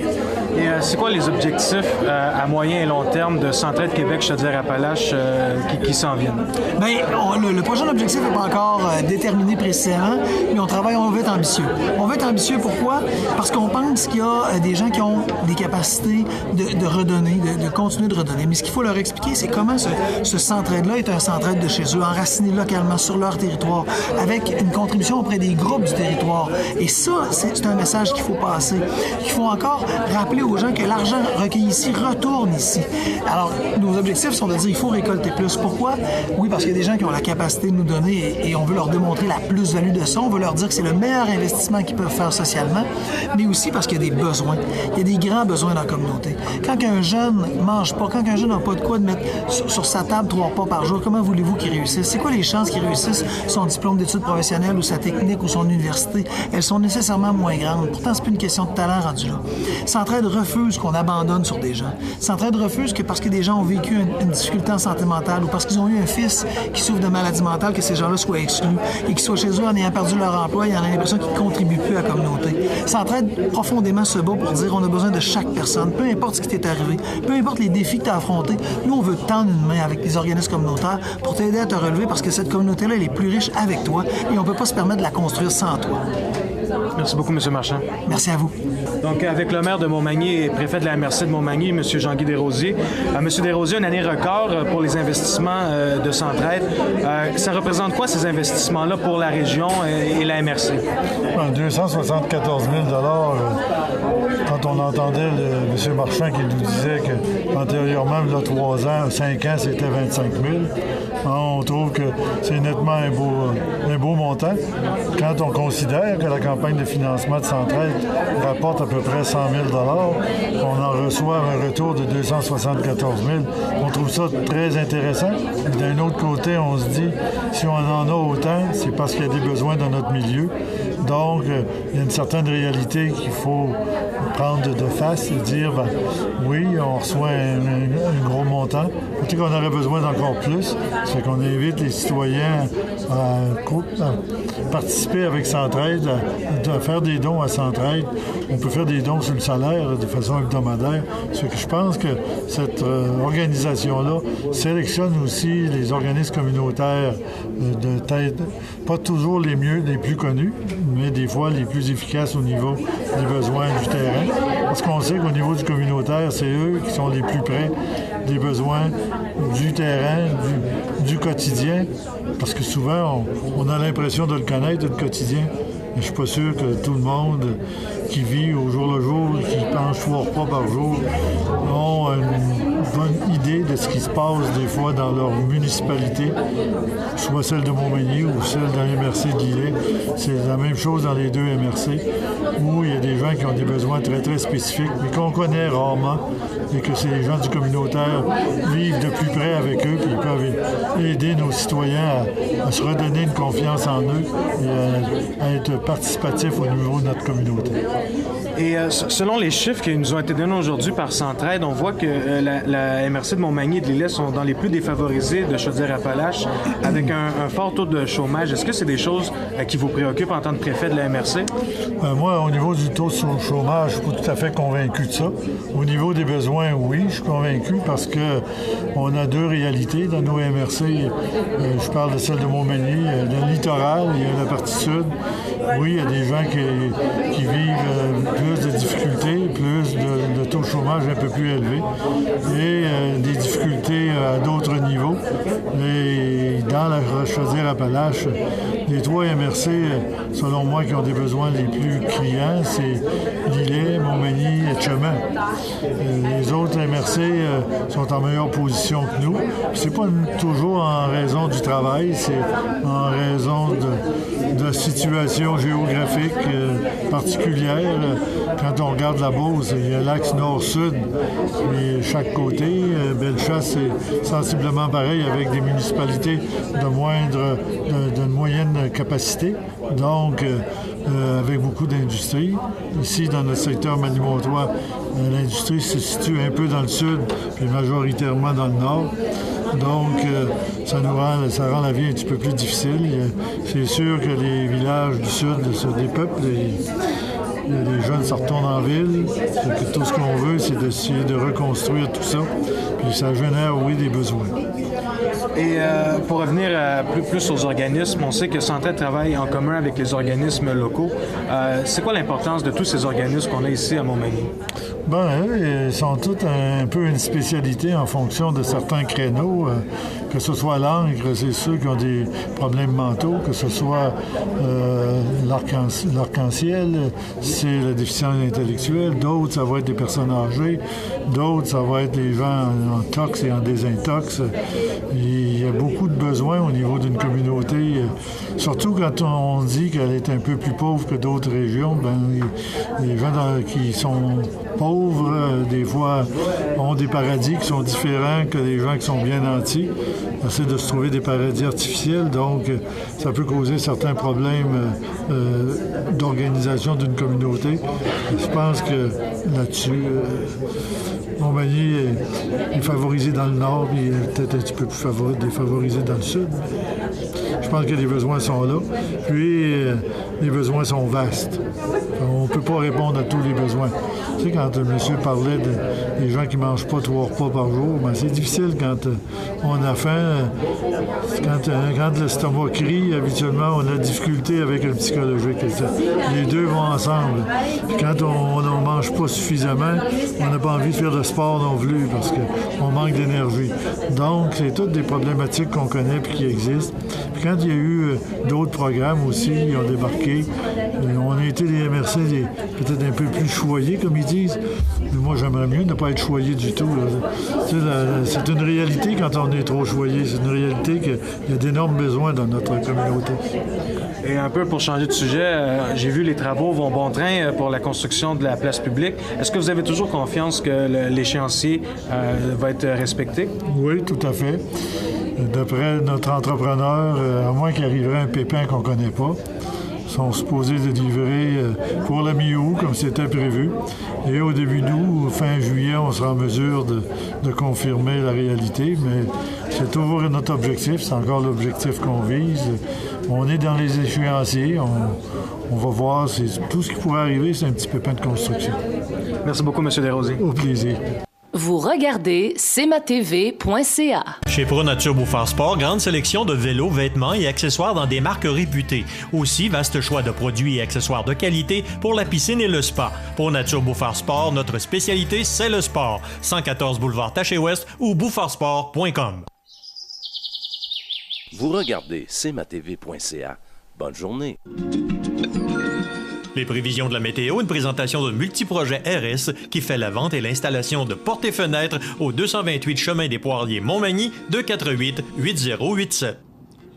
Et c'est quoi les objectifs à moyen et long terme de Centraide Québec Chaudière-Appalaches qui s'en viennent? Bien, le prochain objectif n'est pas encore déterminé précisément, mais on veut être ambitieux. On veut être ambitieux, pourquoi? Parce qu'on pense qu'il y a des gens qui ont des capacités de redonner, de continuer de redonner. Mais ce qu'il faut leur expliquer, c'est comment ce Centraide-là est un Centraide de chez eux, enraciné localement sur leur territoire, avec une contribution auprès des groupes du territoire. Et ça, c'est un message qu'il faut passer. Il faut encore rappeler aux gens que l'argent recueilli ici retourne ici. Alors, nos objectifs sont de dire qu'il faut récolter plus. Pourquoi? Oui, parce qu'il y a des gens qui ont la capacité de nous donner et on veut leur démontrer la plus-value de ça. On veut leur dire que c'est le meilleur investissement qu'ils peuvent faire socialement, mais aussi parce qu'il y a des besoins. Il y a des grands besoins dans la communauté. Quand un jeune mange pas, quand un jeune n'a pas de quoi de mettre sur sa table 3 repas par jour, comment voulez-vous qu'il réussisse? C'est quoi les chances qu'il réussisse son diplôme d'études professionnelles ou sa technique ou son université? Elles sont nécessairement moins grandes. Pourtant, c'est plus une question de talent rendu là. S'entraide refuse qu'on abandonne sur des gens. S'entraide refuse que parce que des gens ont vécu une difficulté en santé mentale ou parce qu'ils ont eu un fils qui souffre de maladie mentale, que ces gens-là soient exclus et qu'ils soient chez eux en ayant perdu leur emploi et en ayant l'impression qu'ils ne contribuent plus à la communauté. S'entraide profondément se bat pour dire on a besoin de chaque personne, peu importe ce qui t'est arrivé, peu importe les défis que tu as affrontés. Nous, on veut te tendre une main avec les organismes communautaires pour t'aider à te relever parce que cette communauté-là, elle est plus riche avec toi et on ne peut pas se permettre de la construire sans toi. Merci beaucoup, M. Marchand. Merci à vous. Donc, avec le maire de Montmagny et préfet de la MRC de Montmagny, M. Jean-Guy Desrosiers. M. Desrosiers, une année record pour les investissements de Centraide. Ça représente quoi, ces investissements-là, pour la région et la MRC? 274 000 quand on entendait M. Marchand qui nous disait qu'antérieurement, il y a 3 ans, 5 ans, c'était 25 000. On trouve que c'est nettement un beau montant. Quand on considère que la campagne de financement de Centraide rapporte à peu près 100 000 on en reçoit un retour de 274 000. On trouve ça très intéressant. D'un autre côté, on se dit, si on en a autant, c'est parce qu'il y a des besoins dans notre milieu. Donc, il y a une certaine réalité qu'il faut prendre de face et dire, oui, on reçoit un gros montant. Peut-être qu'on aurait besoin d'encore plus. Ça fait qu'on invite les citoyens à participer avec Centraide, à faire des dons à Centraide. On peut faire des dons sur le salaire de façon hebdomadaire. Ce que je pense que cette organisation-là sélectionne aussi les organismes communautaires de tête, pas toujours les plus connus, mais des fois les plus efficaces au niveau des besoins du terrain. Parce qu'on sait qu'au niveau du communautaire, c'est eux qui sont les plus près des besoins du terrain, du quotidien. Parce que souvent, on a l'impression de le connaître, le quotidien. Mais je ne suis pas sûr que tout le monde qui vit au jour le jour, qui mange 3 repas par jour, ont une bonne idée de ce qui se passe des fois dans leur municipalité, soit celle de Montmagny ou celle de la MRC de Lillet. C'est la même chose dans les 2 MRC, où il y a des gens qui ont des besoins très, très spécifiques, mais qu'on connaît rarement, et que ces gens du communautaire vivent de plus près avec eux, puis ils peuvent aider nos citoyens à se redonner une confiance en eux et à être participatifs au niveau de notre communauté. Et selon les chiffres qui nous ont été donnés aujourd'hui par Centraide, on voit que la MRC de Montmagny et de Lillet sont dans les plus défavorisés de Chaudière-Appalaches, avec un fort taux de chômage. Est-ce que c'est des choses qui vous préoccupent en tant que préfet de la MRC? Moi, au niveau du taux de chômage, je ne suis pas tout à fait convaincu de ça. Au niveau des besoins, oui, je suis convaincu parce qu'on a 2 réalités dans nos MRC. Je parle de celle de Montmagny, le littoral, il y a la partie sud. Oui, il y a des gens qui vivent plus de difficultés, plus de taux de chômage un peu plus élevé et des difficultés à d'autres niveaux. Et dans la Chaudière-Appalaches, les 3 MRC, selon moi, qui ont des besoins les plus criants, c'est Lillet, Montmagny et Chemin. Les autres MRC sont en meilleure position que nous. C'est pas toujours en raison du travail, c'est en raison de situation géographique particulière. Quand on regarde la Beauce, il y a l'axe nord-sud, mais chaque côté, Bellechasse, c'est sensiblement pareil avec des municipalités de moyenne capacité, donc avec beaucoup d'industrie. Ici, dans notre secteur manimontois, l'industrie se situe un peu dans le sud, puis majoritairement dans le nord. Donc, ça rend la vie un petit peu plus difficile. C'est sûr que les villages du sud se dépeuplent. Les jeunes se retournent en ville. Tout ce qu'on veut, c'est d'essayer de reconstruire tout ça. Puis ça génère, oui, des besoins. Et pour revenir plus aux organismes, on sait que Centraide travaille en commun avec les organismes locaux. C'est quoi l'importance de tous ces organismes qu'on a ici à Montmagny? Ils sont tous un peu une spécialité en fonction de certains créneaux, que ce soit l'encre, c'est ceux qui ont des problèmes mentaux, que ce soit l'arc-en-ciel, c'est la déficience intellectuelle, d'autres, ça va être des personnes âgées, d'autres, ça va être les gens en tox et en désintox. Il y a beaucoup de besoins au niveau d'une communauté, surtout quand on dit qu'elle est un peu plus pauvre que d'autres régions. Les gens qui sont pauvres, des fois, ont des paradis qui sont différents que les gens qui sont bien nantis. Essaient de se trouver des paradis artificiels, donc ça peut causer certains problèmes d'organisation d'une communauté. Je pense que là-dessus, Montmagny est favorisé dans le nord, puis peut-être un petit peu plus défavorisé dans le sud. Je pense que les besoins sont là. Puis, les besoins sont vastes. On ne peut pas répondre à tous les besoins. Tu sais, quand le monsieur parlait des gens qui ne mangent pas 3 repas par jour, c'est difficile quand on a faim. Quand l'estomac crie, habituellement, on a difficulté avec le psychologique. Les deux vont ensemble. Puis quand on ne mange pas suffisamment, on n'a pas envie de faire de sport non plus parce qu'on manque d'énergie. Donc, c'est toutes des problématiques qu'on connaît et qui existent. Puis quand il y a eu d'autres programmes aussi, ils ont débarqué. On a été les MRC peut-être un peu plus choyés, comme ils disent. Mais moi, j'aimerais mieux ne pas être choyé du tout. C'est une réalité quand on est trop choyé. C'est une réalité qu'il y a d'énormes besoins dans notre communauté. Et un peu pour changer de sujet, j'ai vu les travaux vont bon train pour la construction de la place publique. Est-ce que vous avez toujours confiance que l'échéancier va être respecté? Oui, tout à fait. D'après notre entrepreneur, à moins qu'il arriverait un pépin qu'on ne connaît pas, sont supposés de livrer pour la mi-août, comme c'était prévu. Et au début d'août, fin juillet, on sera en mesure de confirmer la réalité, mais c'est toujours notre objectif, c'est encore l'objectif qu'on vise. On est dans les échéanciers, on va voir, tout ce qui pourrait arriver, c'est un petit pépin de construction. Merci beaucoup, M. Desrosiers. Au plaisir. Vous regardez cmatv.ca. Chez ProNature Bouffard Sport, grande sélection de vélos, vêtements et accessoires dans des marques réputées. Aussi, vaste choix de produits et accessoires de qualité pour la piscine et le spa. ProNature Bouffard Sport, notre spécialité, c'est le sport. 114 boulevard Taché-Ouest ou bouffardsport.com. Vous regardez cmatv.ca. Bonne journée. Les prévisions de la météo, une présentation de Multiprojet RS qui fait la vente et l'installation de portes et fenêtres au 228 chemin des Poiriers Montmagny, 248-8087.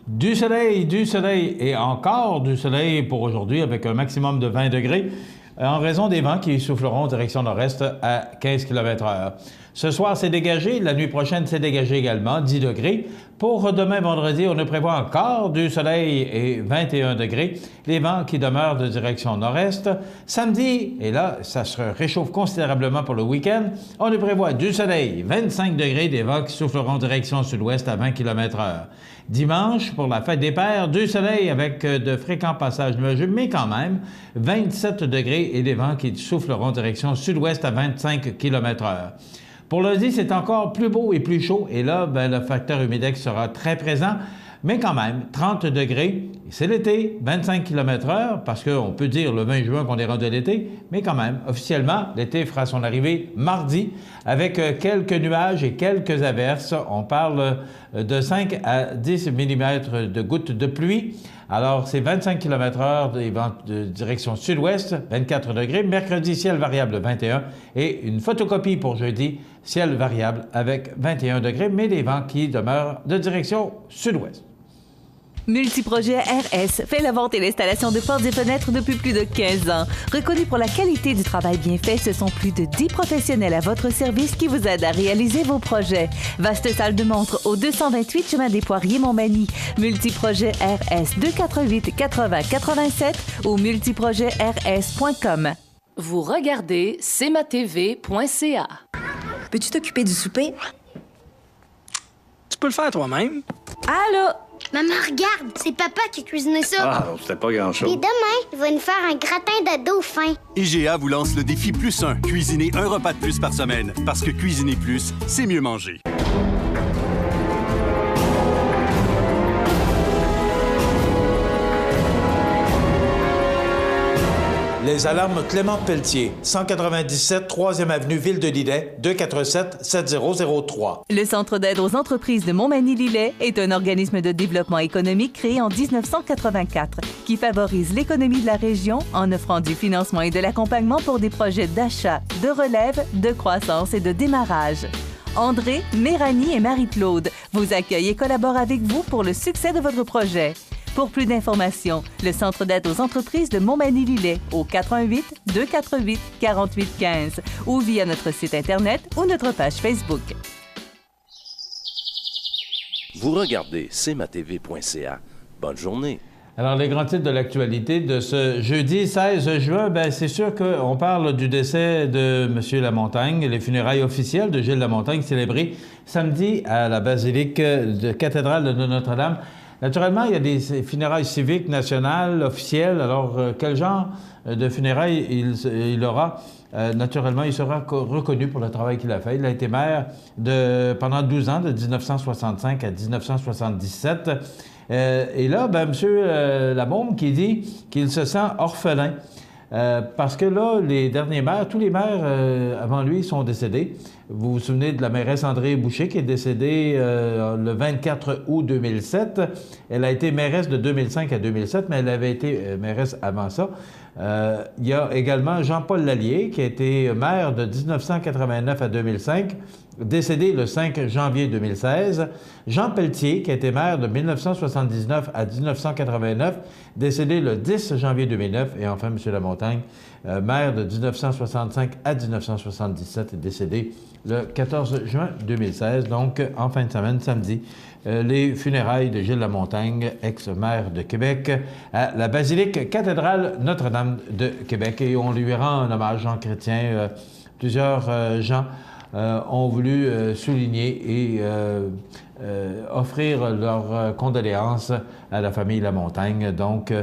Du soleil et encore du soleil pour aujourd'hui avec un maximum de 20 degrés en raison des vents qui souffleront en direction nord-est à 15 km/h. Ce soir, c'est dégagé. La nuit prochaine, c'est dégagé également, 10 degrés. Pour demain, vendredi, on ne prévoit encore du soleil et 21 degrés. Les vents qui demeurent de direction nord-est. Samedi, et là, ça se réchauffe considérablement pour le week-end. On ne prévoit du soleil, 25 degrés, des vents qui souffleront en direction sud-ouest à 20 km/h. Dimanche, pour la fête des pères, du soleil avec de fréquents passages nuageux, mais quand même, 27 degrés et des vents qui souffleront en direction sud-ouest à 25 km/h. Pour lundi, c'est encore plus beau et plus chaud. Et là, le facteur humidex sera très présent. Mais quand même, 30 degrés. C'est l'été, 25 km/h, parce qu'on peut dire le 20 juin qu'on est rendu à l'été. Mais quand même, officiellement, l'été fera son arrivée mardi avec quelques nuages et quelques averses. On parle de 5 à 10 mm de gouttes de pluie. Alors, c'est 25 km/h des vents de direction sud-ouest, 24 degrés. Mercredi, ciel variable 21 et une photocopie pour jeudi, ciel variable avec 21 degrés, mais des vents qui demeurent de direction sud-ouest. Multiprojet RS fait la vente et l'installation de portes et fenêtres depuis plus de 15 ans. Reconnu pour la qualité du travail bien fait, ce sont plus de 10 professionnels à votre service qui vous aident à réaliser vos projets. Vaste salle de montre au 228 chemin des Poiriers Montmagny. Multiprojet RS 248 80 87 ou multiprojetrs.com. Vous regardez cmatv.ca. Peux-tu t'occuper du souper? Tu peux le faire toi-même. Allô? Maman, regarde, c'est papa qui a cuisiné ça. Ah, c'était pas grand-chose. Et demain, il va nous faire un gratin de dauphin. IGA vous lance le défi +1. Cuisiner un repas de plus par semaine. Parce que cuisiner plus, c'est mieux manger. Les alarmes Clément Pelletier, 197 3e avenue Ville-de-Lillet, 247-7003. Le Centre d'aide aux entreprises de Montmagny-Lillet est un organisme de développement économique créé en 1984 qui favorise l'économie de la région en offrant du financement et de l'accompagnement pour des projets d'achat, de relève, de croissance et de démarrage. André, Méranie et Marie-Claude vous accueillent et collaborent avec vous pour le succès de votre projet. Pour plus d'informations, le Centre d'aide aux entreprises de Montmagny-Lillet au 418-248-4815 ou via notre site Internet ou notre page Facebook. Vous regardez cmatv.ca. Bonne journée. Alors, les grands titres de l'actualité de ce jeudi 16 juin, bien, c'est sûr qu'on parle du décès de M. Lamontagne, les funérailles officielles de Gilles Lamontagne célébrées samedi à la basilique de cathédrale de Notre-Dame. Naturellement, il y a des funérailles civiques nationales, officielles. Alors, quel genre de funérailles il aura? Naturellement, il sera reconnu pour le travail qu'il a fait. Il a été maire pendant 12 ans, de 1965 à 1977. Et là, bien, M. Labaume qui dit qu'il se sent orphelin. Parce que là, les derniers maires, tous les maires avant lui sont décédés. Vous vous souvenez de la mairesse André Boucher qui est décédée le 24 août 2007. Elle a été mairesse de 2005 à 2007, mais elle avait été mairesse avant ça. Il y a également Jean-Paul Lallier qui a été maire de 1989 à 2005, décédé le 5 janvier 2016. Jean Pelletier, qui a été maire de 1979 à 1989, décédé le 10 janvier 2009. Et enfin, M. Lamontagne, maire de 1965 à 1977, est décédé le 14 juin 2016. Donc, en fin de semaine, samedi, les funérailles de Gilles Lamontagne, ex-maire de Québec, à la basilique cathédrale Notre-Dame de Québec. Et on lui rend un hommage, Jean Chrétien. Plusieurs gens ont voulu souligner et offrir leurs condoléances à la famille Lamontagne. Donc,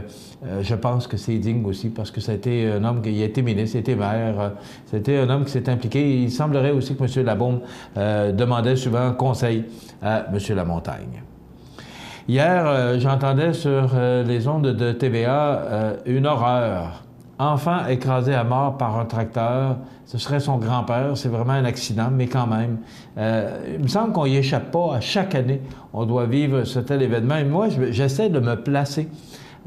je pense que c'est digne aussi parce que ça a été un homme qui a été ministre, il a été maire, c'était un homme qui s'est impliqué. Il semblerait aussi que M. Labaume demandait souvent conseil à M. Lamontagne. Hier, j'entendais sur les ondes de TVA une horreur. Enfant écrasé à mort par un tracteur, ce serait son grand-père. C'est vraiment un accident, mais quand même. Il me semble qu'on n'y échappe pas. À chaque année, on doit vivre ce tel événement. Et moi, j'essaie de me placer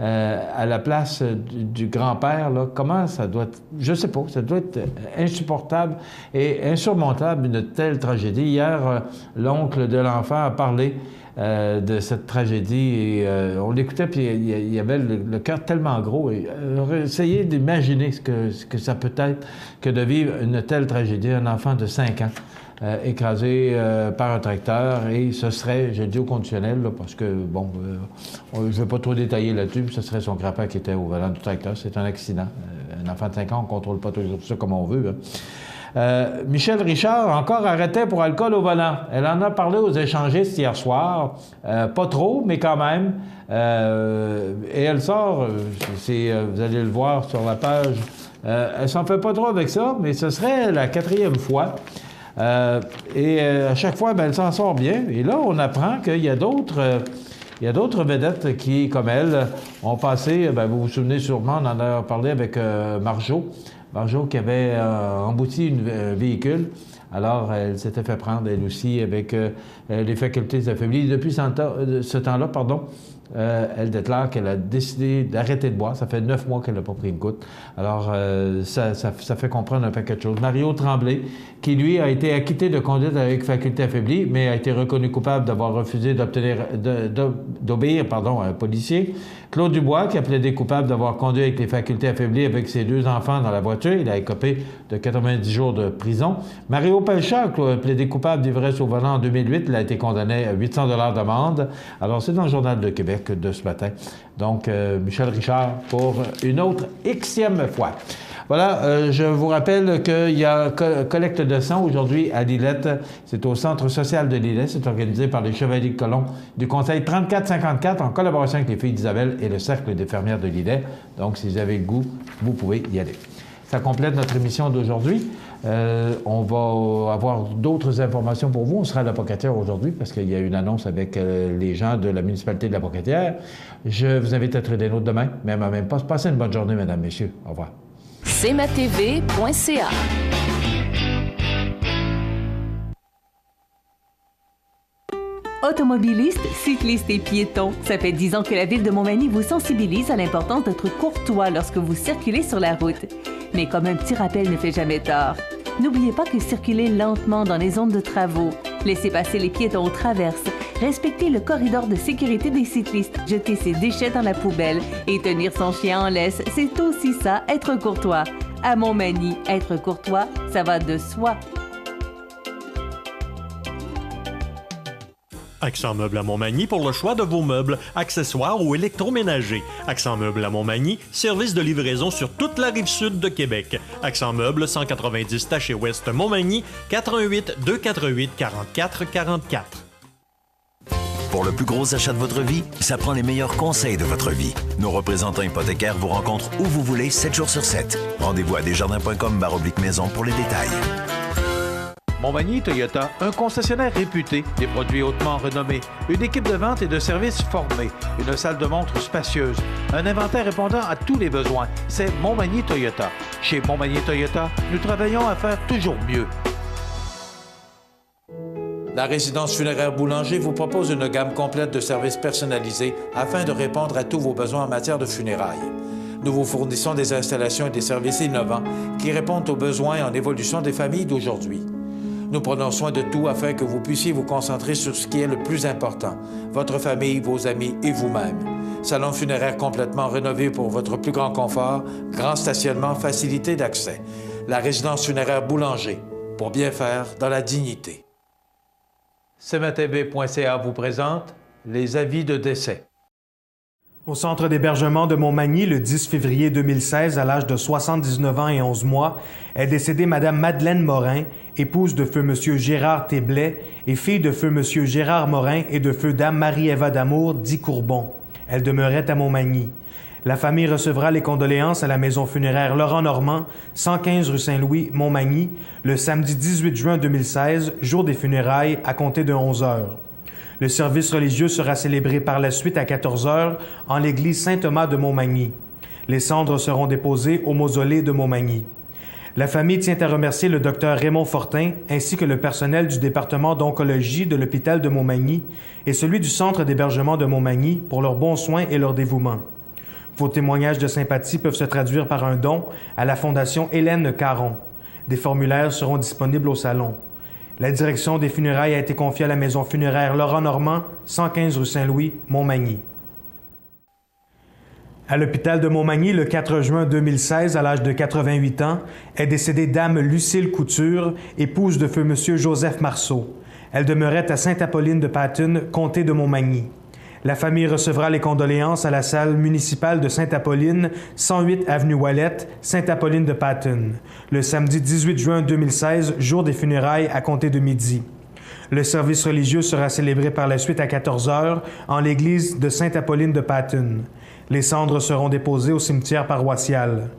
à la place du grand-père. Là. Comment ça doit être... Je sais pas. Ça doit être insupportable et insurmontable, une telle tragédie. Hier, l'oncle de l'enfant a parlé de cette tragédie et on l'écoutait puis il y avait le cœur tellement gros et essayez d'imaginer ce que ça peut être que de vivre une telle tragédie, un enfant de 5 ans écrasé par un tracteur et ce serait, je dis au conditionnel là, parce que bon, je ne vais pas trop détailler là-dessus, ce serait son grand-père qui était au volant du tracteur, c'est un accident. Un enfant de 5 ans, on ne contrôle pas toujours ça comme on veut. Hein. Michel Richard, encore arrêté pour alcool au volant. Elle en a parlé aux échangistes hier soir. Pas trop, mais quand même. Et elle sort, vous allez le voir sur la page, elle s'en fait pas trop avec ça, mais ce serait la 4e fois. Et à chaque fois, ben, elle s'en sort bien. Et là, on apprend qu'il y a d'autres vedettes qui, comme elle, ont passé, ben, vous vous souvenez sûrement, on en a parlé avec Marjo qui avait embouti un véhicule. Alors, elle s'était fait prendre, elle aussi, avec les facultés affaiblies. Depuis ce temps-là, elle déclare qu'elle a décidé d'arrêter de boire. Ça fait 9 mois qu'elle n'a pas pris une goutte. Alors, ça fait comprendre un paquet de choses. Mario Tremblay, qui, lui, a été acquitté de conduite avec faculté affaiblie, mais a été reconnu coupable d'avoir refusé d'obéir à un policier. Claude Dubois, qui a plaidé coupable d'avoir conduit avec les facultés affaiblies avec ses 2 enfants dans la voiture. Il a écopé de 90 jours de prison. Mario Pelchat, qui a plaidé coupable d'ivresse au volant en 2008. Il a été condamné à 800 $ d'amende. Alors, c'est dans le Journal de Québec de ce matin. Donc, Michel Richard pour une autre Xème fois. Voilà, je vous rappelle qu'il y a collecte de sang aujourd'hui à Lillette. C'est au Centre social de Lillette. C'est organisé par les Chevaliers de Colomb du Conseil 3454 en collaboration avec les Filles d'Isabelle et le Cercle des fermières de Lillette. Donc, si vous avez le goût, vous pouvez y aller. Ça complète notre émission d'aujourd'hui. On va avoir d'autres informations pour vous. On sera à la Pocatière aujourd'hui parce qu'il y a une annonce avec les gens de la municipalité de la Pocatière. Je vous invite à être des nôtres demain, même à même poste. Passez une bonne journée, mesdames, messieurs. Au revoir. cmatv.ca. Automobilistes, cyclistes et piétons, ça fait 10 ans que la Ville de Montmagny vous sensibilise à l'importance d'être courtois lorsque vous circulez sur la route. Mais comme un petit rappel ne fait jamais tort, n'oubliez pas que circuler lentement dans les zones de travaux, laisser passer les piétons aux traverses, respecter le corridor de sécurité des cyclistes, jeter ses déchets dans la poubelle et tenir son chien en laisse, c'est aussi ça, être courtois. À Montmagny, être courtois, ça va de soi. Accent Meubles à Montmagny pour le choix de vos meubles, accessoires ou électroménagers. Accent Meubles à Montmagny, service de livraison sur toute la rive sud de Québec. Accent Meubles, 190 Taché Ouest Montmagny, 88 248 44 44. Pour le plus gros achat de votre vie, ça prend les meilleurs conseils de votre vie. Nos représentants hypothécaires vous rencontrent où vous voulez, 7 jours sur 7. Rendez-vous à desjardins.com/maison pour les détails. Montmagny Toyota, un concessionnaire réputé, des produits hautement renommés, une équipe de vente et de services formée, une salle de montre spacieuse, un inventaire répondant à tous les besoins. C'est Montmagny Toyota. Chez Montmagny Toyota, nous travaillons à faire toujours mieux. La résidence funéraire Boulanger vous propose une gamme complète de services personnalisés afin de répondre à tous vos besoins en matière de funérailles. Nous vous fournissons des installations et des services innovants qui répondent aux besoins en évolution des familles d'aujourd'hui. Nous prenons soin de tout afin que vous puissiez vous concentrer sur ce qui est le plus important, votre famille, vos amis et vous-même. Salon funéraire complètement rénové pour votre plus grand confort, grand stationnement, facilité d'accès. La résidence funéraire Boulanger, pour bien faire dans la dignité. cmatv.ca vous présente les avis de décès. Au centre d'hébergement de Montmagny, le 10 février 2016, à l'âge de 79 ans et 11 mois, est décédée Mme Madeleine Morin, épouse de feu M. Gérard Téblet et fille de feu M. Gérard Morin et de feu Dame Marie-Èva d'Amour, dit Courbon. Elle demeurait à Montmagny. La famille recevra les condoléances à la maison funéraire Laurent-Normand, 115 rue Saint-Louis, Montmagny, le samedi 18 juin 2016, jour des funérailles, à compter de 11 heures. Le service religieux sera célébré par la suite à 14 heures en l'église Saint-Thomas de Montmagny. Les cendres seront déposées au mausolée de Montmagny. La famille tient à remercier le Dr Raymond Fortin ainsi que le personnel du département d'oncologie de l'hôpital de Montmagny et celui du centre d'hébergement de Montmagny pour leurs bons soins et leur dévouement. Vos témoignages de sympathie peuvent se traduire par un don à la Fondation Hélène Caron. Des formulaires seront disponibles au salon. La direction des funérailles a été confiée à la maison funéraire Laurent-Normand, 115 rue Saint-Louis, Montmagny. À l'hôpital de Montmagny, le 4 juin 2016, à l'âge de 88 ans, est décédée Dame Lucille Couture, épouse de feu M. Joseph Marceau. Elle demeurait à Sainte-Apolline de Patton, comté de Montmagny. La famille recevra les condoléances à la salle municipale de Sainte-Apolline, 108 avenue Ouellette, Sainte-Apolline de Patton, le samedi 18 juin 2016, jour des funérailles à compter de midi. Le service religieux sera célébré par la suite à 14 heures en l'église de Sainte-Apolline de Patton. Les cendres seront déposées au cimetière paroissial.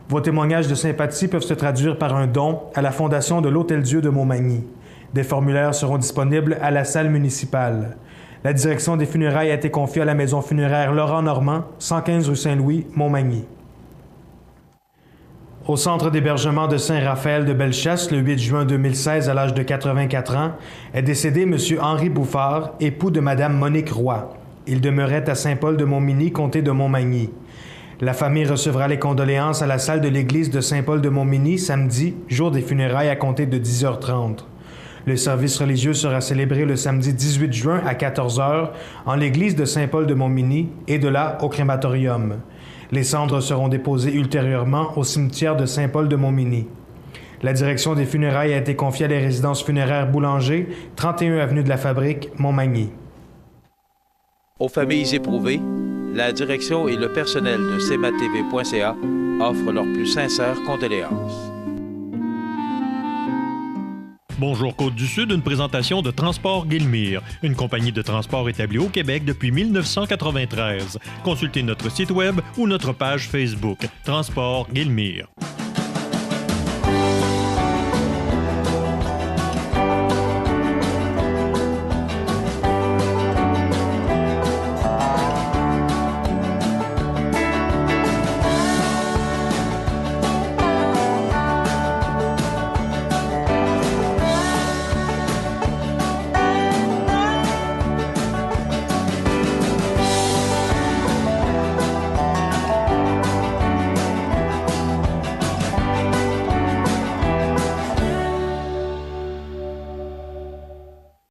Vos témoignages de sympathie peuvent se traduire par un don à la Fondation de l'Hôtel-Dieu de Montmagny. Des formulaires seront disponibles à la salle municipale. La direction des funérailles a été confiée à la maison funéraire Laurent-Normand, 115 rue Saint-Louis, Montmagny. Au centre d'hébergement de Saint-Raphaël de Bellechasse, le 8 juin 2016, à l'âge de 84 ans, est décédé M. Henri Bouffard, époux de Mme Monique Roy. Il demeurait à Saint-Paul-de-Montmagny, comté de Montmagny. La famille recevra les condoléances à la salle de l'église de Saint-Paul-de-Montmagny samedi, jour des funérailles à compter de 10h30. Le service religieux sera célébré le samedi 18 juin à 14 heures en l'église de Saint-Paul-de-Montmagny et de là au crématorium. Les cendres seront déposées ultérieurement au cimetière de Saint-Paul-de-Montmagny. La direction des funérailles a été confiée à la résidence funéraire Boulanger, 31 avenue de la Fabrique, Montmagny. Aux familles éprouvées, la direction et le personnel de cmatv.ca offrent leurs plus sincères condoléances. Bonjour Côte-du-Sud, une présentation de Transport Guilmire, une compagnie de transport établie au Québec depuis 1993. Consultez notre site web ou notre page Facebook, Transport Guilmire.